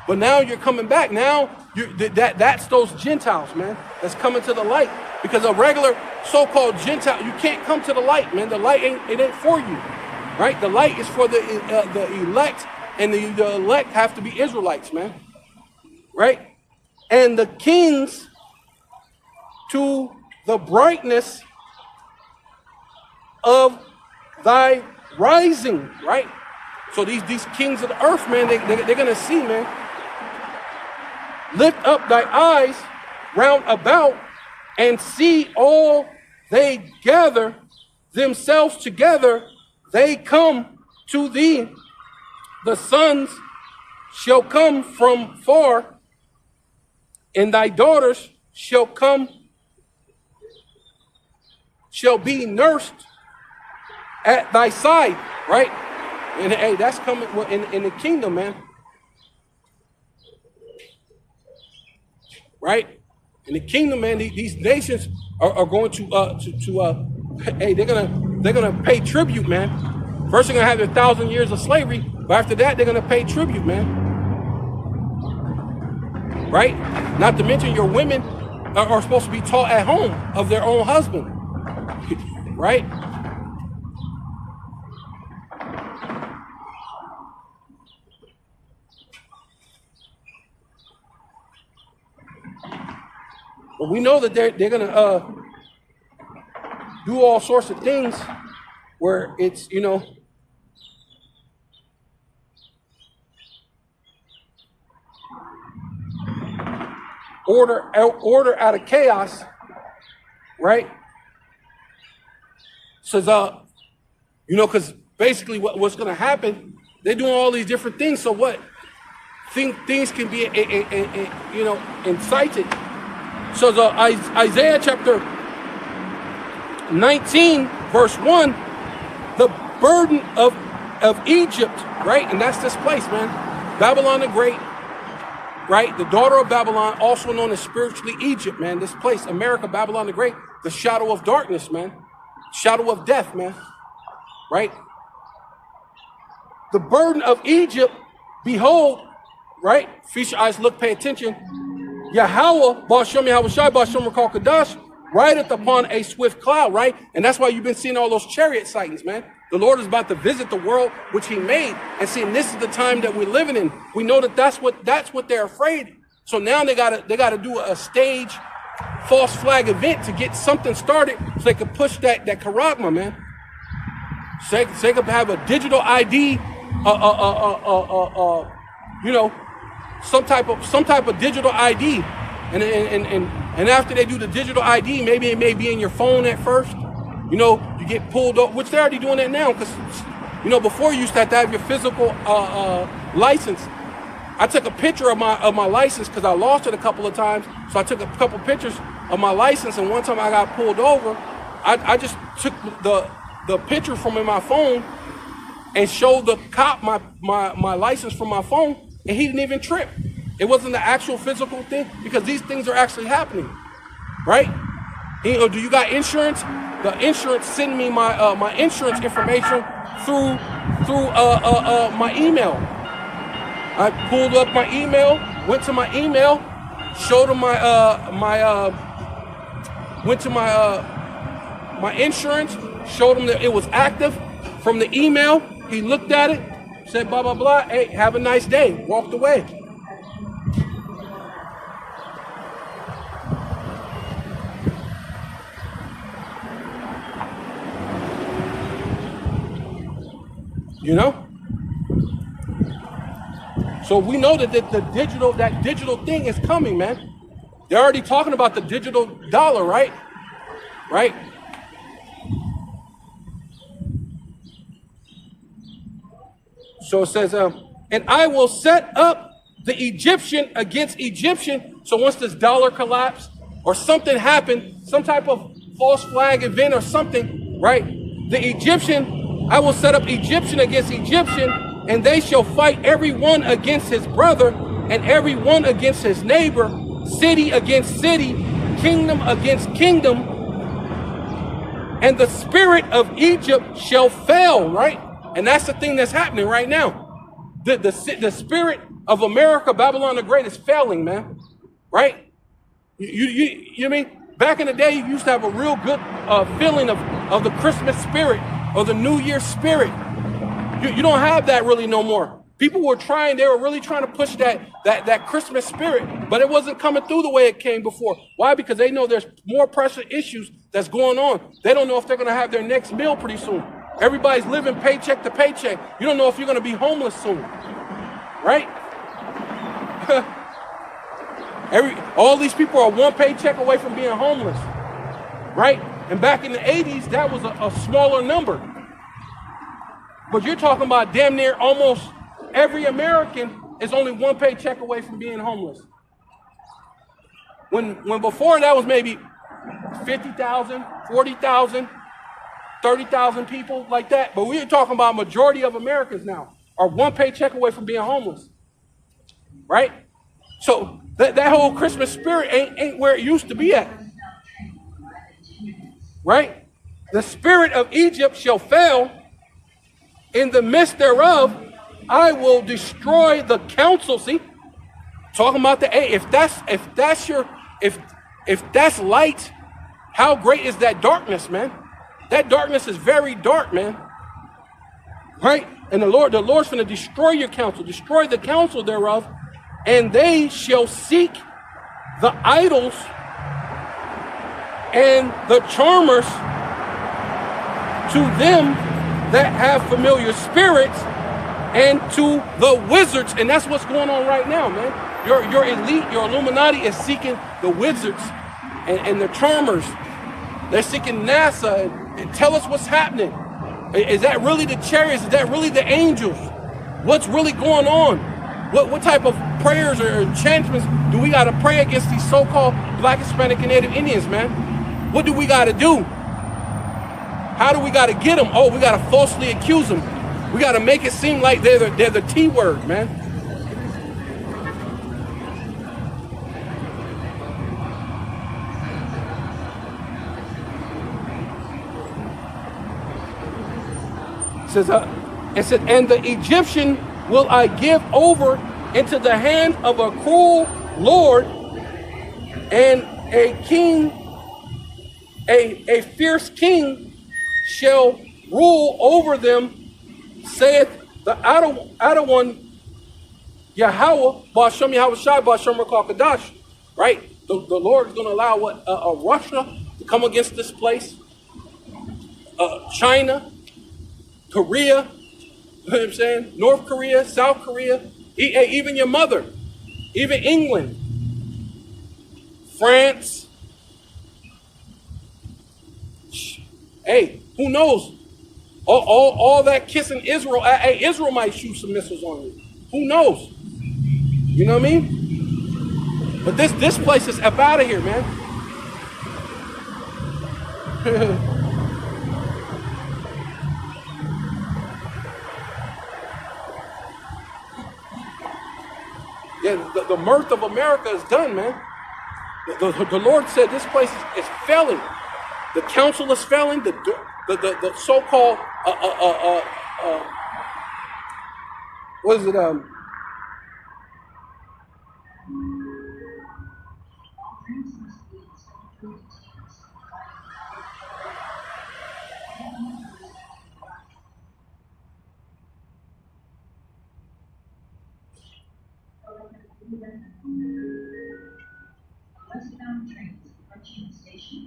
But now you're coming back. Now that's those Gentiles, man, that's coming to the light. Because a regular so-called Gentile, you can't come to the light, man. The light ain't for you, right? The light is for the elect, and the elect have to be Israelites, man. Right? And the kings to the brightness of thy rising, right? So these kings of the earth, man, they're going to see, man. Lift up thy eyes round about and see all they gather themselves together. They come to thee. The sons shall come from far, and thy daughters shall be nursed at thy side, right? And hey, that's coming in the kingdom, man. Right? In the kingdom, man, these nations are going to hey, they're gonna pay tribute, man. First, they're gonna have their 1,000 years of slavery, but after that, they're gonna pay tribute, man. Right? Not to mention your women are supposed to be taught at home of their own husband. Right? But we know that they're gonna do all sorts of things where it's, you know, order out of chaos, right? Says, you know, because basically what's going to happen, they're doing all these different things. So what? Things can be, you know, incited. So Isaiah chapter 19, verse 1, the burden of Egypt, right? And that's this place, man. Babylon the Great, right? The daughter of Babylon, also known as spiritually Egypt, man. This place, America, Babylon the Great, the shadow of darkness, man. Shadow of death, man. Right? The burden of Egypt, behold, right? Feast your eyes, look, pay attention. Yahweh, Bashem, Yahweh Shai, Bashem, Rakal Kadash, rideth upon a swift cloud, right? And that's why you've been seeing all those chariot sightings, man. The Lord is about to visit the world which he made, and seeing this is the time that we're living in. We know that that's what they're afraid. So now they gotta do a stage false flag event to get something started so they could push that charagma, man. So they could have a digital ID, you know, some type of digital ID, and after they do the digital ID, maybe it may be in your phone at first. You know, you get pulled up, which they're already doing that now, because, you know, before you used to have your physical license. I took a picture of my license because I lost it a couple of times. So I took a couple pictures of my license, and one time I got pulled over. I just took the picture from my phone and showed the cop my license from my phone, and he didn't even trip. It wasn't the actual physical thing, because these things are actually happening, right? You know, do you got insurance? The insurance send me my insurance information through my email. I pulled up my email, went to my email, showed him went to my insurance, showed him that it was active from the email. He looked at it, said blah blah blah. Hey, have a nice day. Walked away. You know? So we know that that digital thing is coming, man. They're already talking about the digital dollar, right? Right? So it says, and I will set up the Egyptian against Egyptian. So once this dollar collapsed or something happened, some type of false flag event or something, right? The Egyptian, I will set up Egyptian against Egyptian, and they shall fight every one against his brother, and every one against his neighbor, city against city, kingdom against kingdom, and the spirit of Egypt shall fail, right? And that's the thing that's happening right now. The spirit of America, Babylon the Great, is failing, man, right? You mean? Back in the day, you used to have a real good feeling of the Christmas spirit or the New Year spirit. You don't have that really no more. People were really trying to push that Christmas spirit, but it wasn't coming through the way it came before. Why? Because they know there's more pressure issues that's going on. They don't know if they're going to have their next meal pretty soon. Everybody's living paycheck to paycheck. You don't know if you're going to be homeless soon, right? All these people are one paycheck away from being homeless, right? And back in the 80s, that was a smaller number. But you're talking about damn near almost every American is only one paycheck away from being homeless. When before that was maybe 50,000, 40,000, 30,000 people like that. But we're talking about a majority of Americans now are one paycheck away from being homeless, right? So That whole Christmas spirit ain't where it used to be at. Right? The spirit of Egypt shall fail. In the midst thereof, I will destroy the counsel. See? Talking about if that's light, how great is that darkness, man? That darkness is very dark, man. Right? And the Lord's going to destroy your counsel, destroy the counsel thereof, and they shall seek the idols and the charmers to them that have familiar spirits, and to the wizards. And that's what's going on right now, man. Your elite, your Illuminati is seeking the wizards and the charmers. They're seeking NASA and tell us what's happening. Is that really the chariots? Is that really the angels? What's really going on? What type of prayers or enchantments do we got to pray against these so-called Black, Hispanic, and Native Indians, man? What do we got to do? How do we got to get them? Oh, we got to falsely accuse them. We got to make it seem like they're the T word, man. It said, and the Egyptian will I give over into the hand of a cruel lord, and a king, a fierce king shall rule over them, saith the outer one, Yahweh, Ba'ashem Yahweh Shai, Ba'ashem Rakal Kadash. Right? The Lord is going to allow Russia to come against this place. China, Korea, you know what I'm saying? North Korea, South Korea, even your mother, even England, France. Hey, who knows? All that kissing Israel, hey, Israel might shoot some missiles on you. Who knows? You know what I mean? But this place is up out of here, man. Yeah, the mirth of America is done, man. The Lord said this place is failing. The council is failing. The so-called what is it? Westbound trains approaching the station.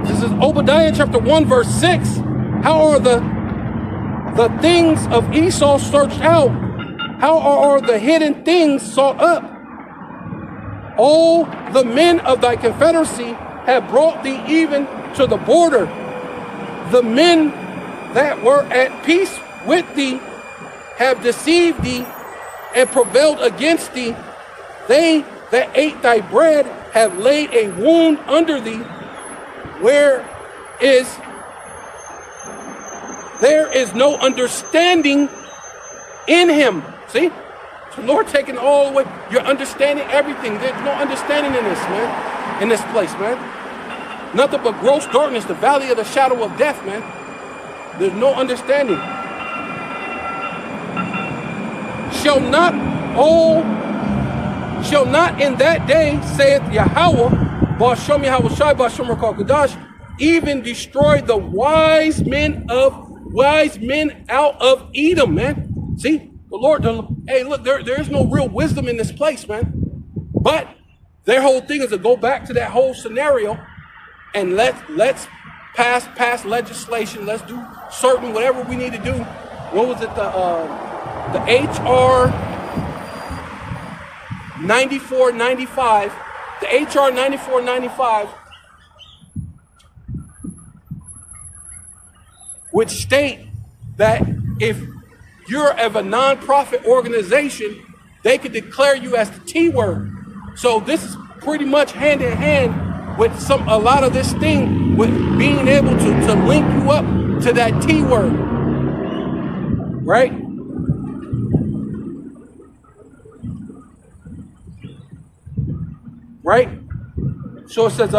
This is Obadiah chapter 1, verse 6. How are the things of Esau searched out? How are the hidden things sought up? All the men of thy confederacy have brought thee even to the border. The men that were at peace with thee have deceived thee and prevailed against thee. They that ate thy bread have laid a wound under thee. There is no understanding in him. See? The Lord taking all away. You're understanding everything. There's no understanding in this, man. In this place, man. Nothing but gross darkness, the valley of the shadow of death, man. There's no understanding. Shall not in that day, saith Yahweh, Ba'ashem Yahweh Shai, Ba'ashem Rakal Kadash, even destroy the wise men out of Edom, man. See? The Lord, hey, look, there is no real wisdom in this place, man. But their whole thing is to go back to that whole scenario and let's pass legislation. Let's do certain whatever we need to do. What was it? The HR 9495. The HR 9495, which state that if you're of a non-profit organization, they could declare you as the T word. So this is pretty much hand in hand with a lot of this thing with being able to link you up to that T word, right? Right? So it says,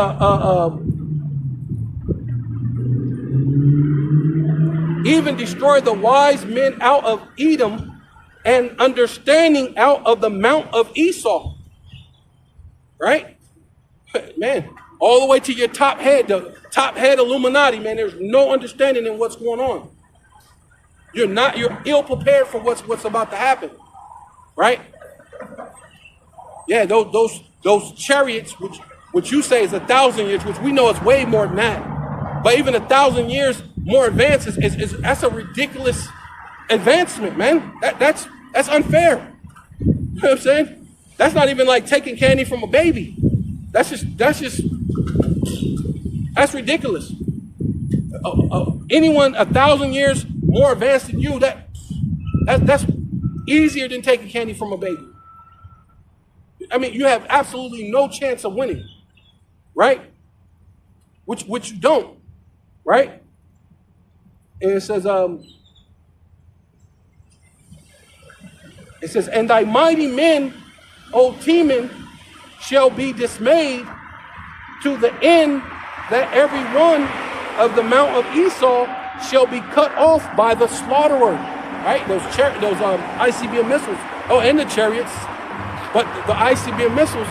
even destroy the wise men out of Edom and understanding out of the mount of Esau. Right? Man, all the way to your top head, the top head Illuminati, man, there's no understanding in what's going on. You're ill prepared for what's about to happen. Right? Yeah, those chariots, which you say is 1,000 years, which we know is way more than that. But even 1,000 years more advanced is that's a ridiculous advancement, man. That's unfair. You know what I'm saying? That's not even like taking candy from a baby. That's ridiculous. Anyone 1,000 years more advanced than you, that's easier than taking candy from a baby. I mean, you have absolutely no chance of winning, right? Which you don't, right? And it says, and thy mighty men, O Teman, shall be dismayed to the end that every one of the mount of Esau shall be cut off by the slaughterer, right? Those ICBM missiles, and the chariots, but the ICBM missiles,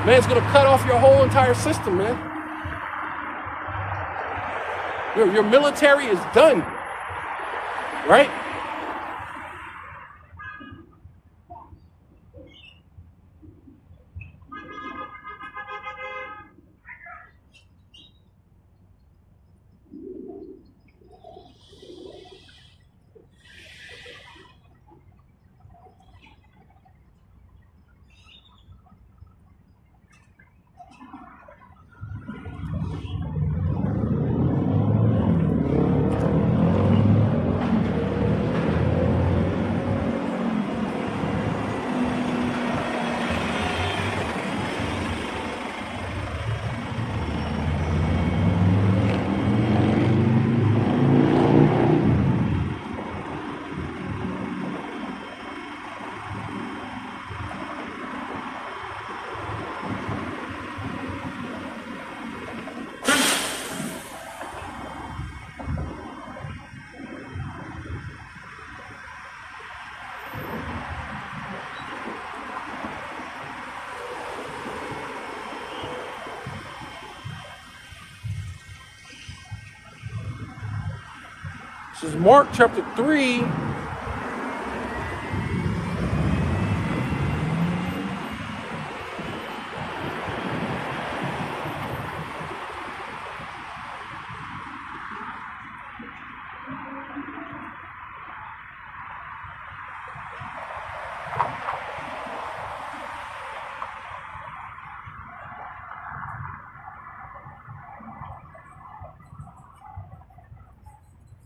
man, it's gonna cut off your whole entire system, man. Your military is done, right? This is Mark chapter 3.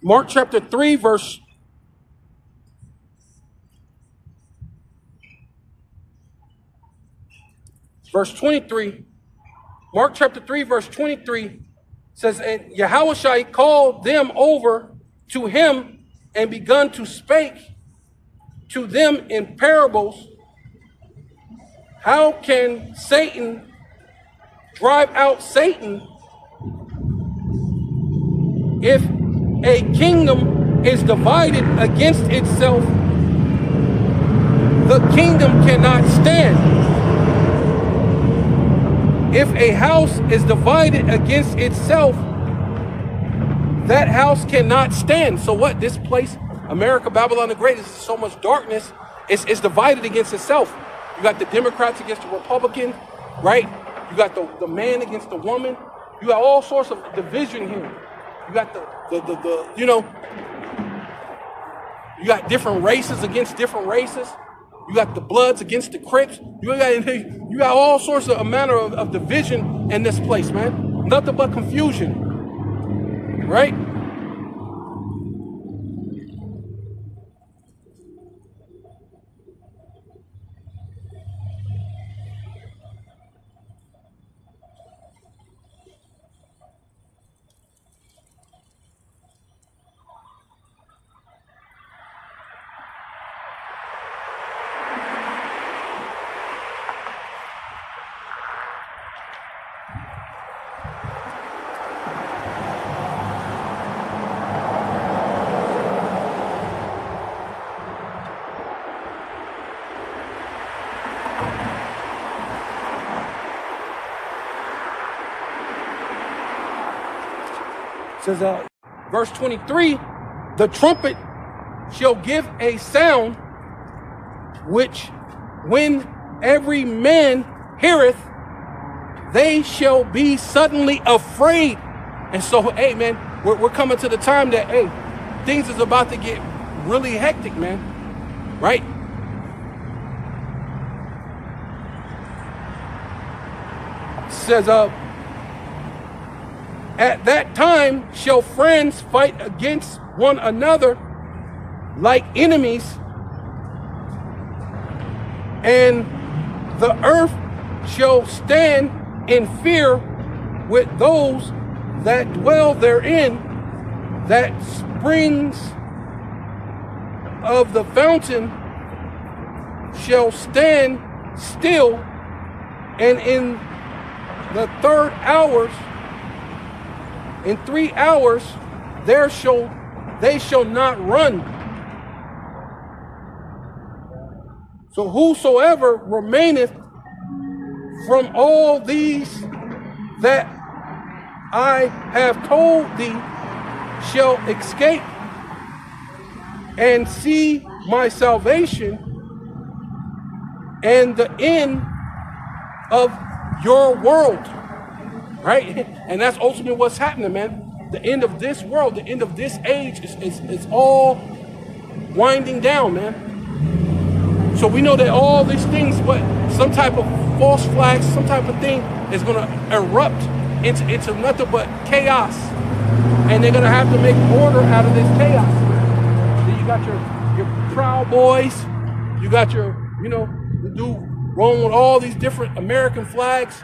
Mark chapter 3, verse 23. Mark chapter 3, verse 23 says, and Yahushua called them over to him and begun to speak to them in parables. How can Satan drive out Satan if a kingdom is divided against itself? The kingdom cannot stand. If a house is divided against itself, that house cannot stand. So what? This place, America, Babylon the Great, is so much darkness. It's divided against itself. You got the Democrats against the Republicans, right? You got the man against the woman. You got all sorts of division here. You got you got different races against different races. You got the Bloods against the Crips. You got all sorts of a manner of division in this place, man. Nothing but confusion, right? says, verse 23, the trumpet shall give a sound, which when every man heareth, they shall be suddenly afraid. And so, hey, man, we're coming to the time that, hey, things is about to get really hectic, man, right? It says, at that time shall friends fight against one another like enemies, and the earth shall stand in fear with those that dwell therein. That springs of the fountain shall stand still, and in the third hours, in 3 hours, they shall not run. So whosoever remaineth from all these that I have told thee shall escape and see my salvation and the end of your world. Right? And that's ultimately what's happening, man. The end of this world, the end of this age is all winding down, man. So we know that all these things, but some type of false flags, some type of thing is going to erupt into nothing but chaos. And they're going to have to make order out of this chaos. Then you got your Proud Boys. You got your, the dude rolling with all these different American flags.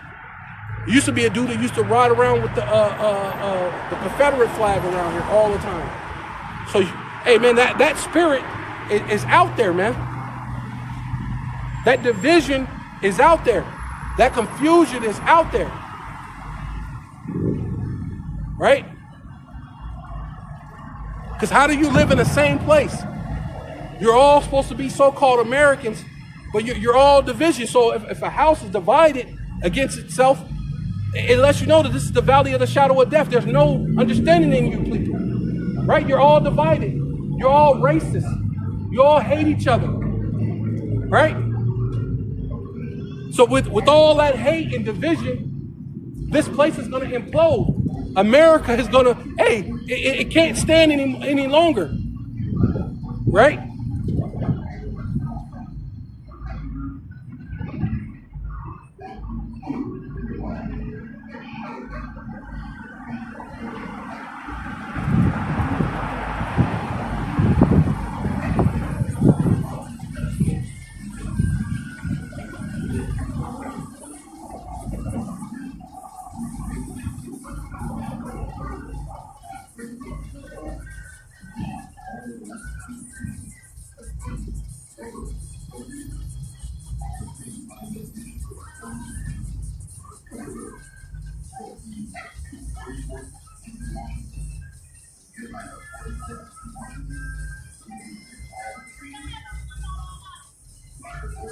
There used to be a dude that used to ride around with the Confederate flag around here all the time. So, hey, man, that spirit is out there, man. That division is out there. That confusion is out there. Right? Because how do you live in the same place? You're all supposed to be so-called Americans, but you're all division. So if a house is divided against itself, it lets you know that this is the valley of the shadow of death. There's no understanding in you people, right? You're all divided. You're all racist. You all hate each other, right? So with all that hate and division, this place is going to implode. America is going to, it can't stand any longer, right?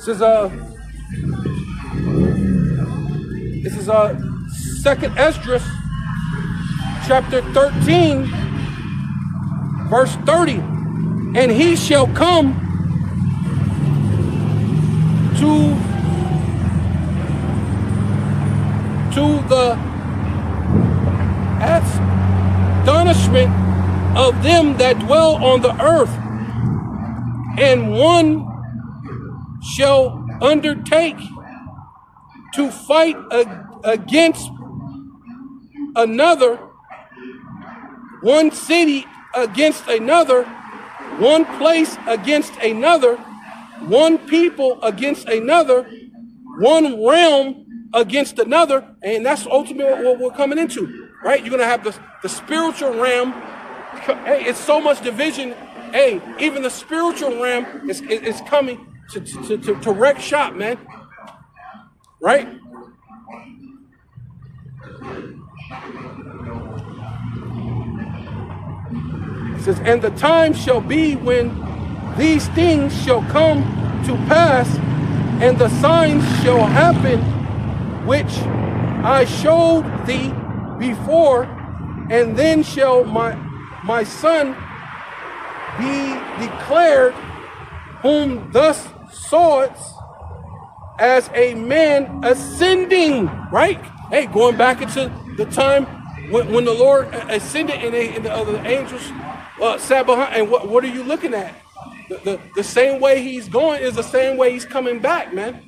This is 2nd Esdras, chapter 13, verse 30. And he shall come to the astonishment of them that dwell on the earth, and one shall undertake to fight against another, one city against another, one place against another, one people against another, one realm against another. And that's ultimately what we're coming into, right? You're going to have the spiritual realm. Hey, it's so much division. Hey, even the spiritual realm is coming to wreck shop, man. Right? It says, and the time shall be when these things shall come to pass, and the signs shall happen, which I showed thee before, And then shall my son be declared, whom thus sawest as a man ascending, right? Hey, going back into the time when the Lord ascended and the other angels sat behind. And what are you looking at? The same way he's going is the same way he's coming back, man.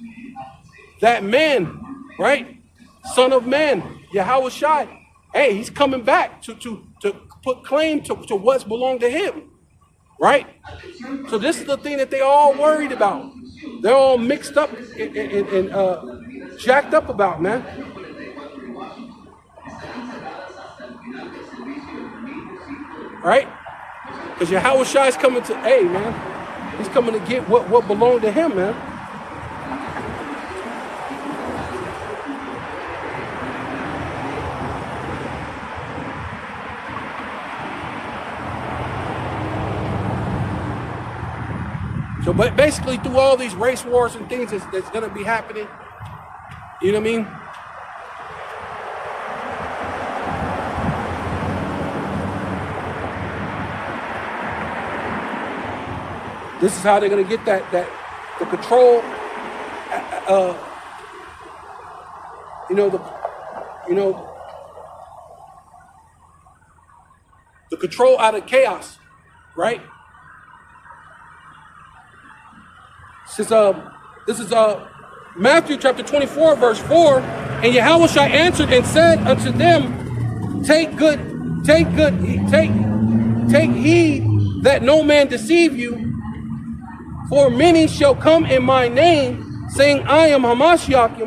That man, right? Son of man, Yahweh Shai. Hey, he's coming back to put claim to what's belonged to him, right? So this is the thing that they all worried about. They're all mixed up and jacked up about, man. Right? Because Yahweh Shai is coming to, hey, man, he's coming to get what belonged to him, man. So, but basically, through all these race wars and things that's going to be happening, you know what I mean? This is how they're going to get the control, the control out of chaos, right? This is Matthew chapter 24, verse 4. And Yahweh Shai answered and said unto them, take heed that no man deceive you. For many shall come in my name, saying, I am Hamashiach,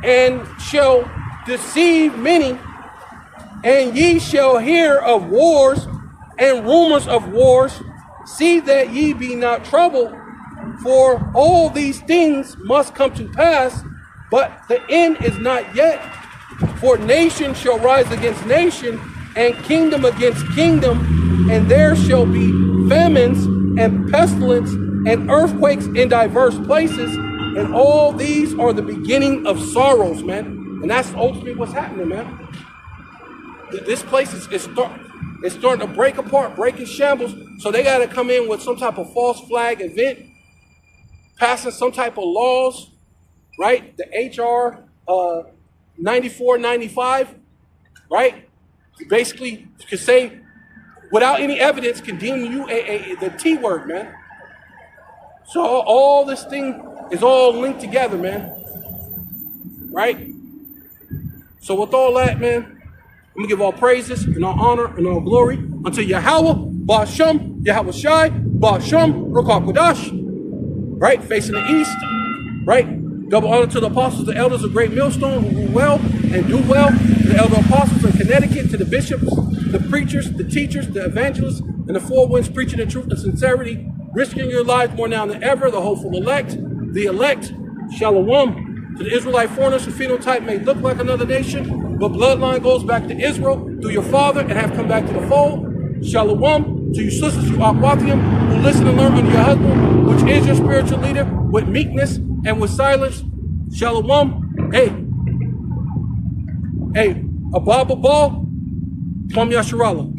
and shall deceive many. And ye shall hear of wars and rumors of wars. See that ye be not troubled, for all these things must come to pass, but the end is not yet. For nation shall rise against nation, and kingdom against kingdom, and there shall be famines and pestilence and earthquakes in diverse places, and all these are the beginning of sorrows, man. And that's ultimately what's happening, man. This place is starting to break apart, break in shambles. So they got to come in with some type of false flag event, passing some type of laws, right? The HR 9495, right? Basically, you could say, without any evidence, condemn you the T word, man. So all this thing is all linked together, man. Right? So with all that, man, I'm going to give all praises and all honor and all glory unto Yahweh, Ba'asham, Yahweh Shai, Ba'asham, Ruach HaKodesh. Right? Facing the east. Right? Double honor to the apostles, the elders of Great Millstone who rule well and do well. To the elder apostles in Connecticut, to the bishops, the preachers, the teachers, the evangelists, and the four winds preaching the truth and sincerity, risking your lives more now than ever, the hopeful elect, the elect, Shalom. To the Israelite foreigners whose phenotype may look like another nation, but bloodline goes back to Israel through your father and have come back to the fold. Shalom. To you sisters, you Akwathium, who listen and learn under your husband, which is your spiritual leader, with meekness and with silence. Shalom. Hey, Abba Ball, Kwam Yasharallah.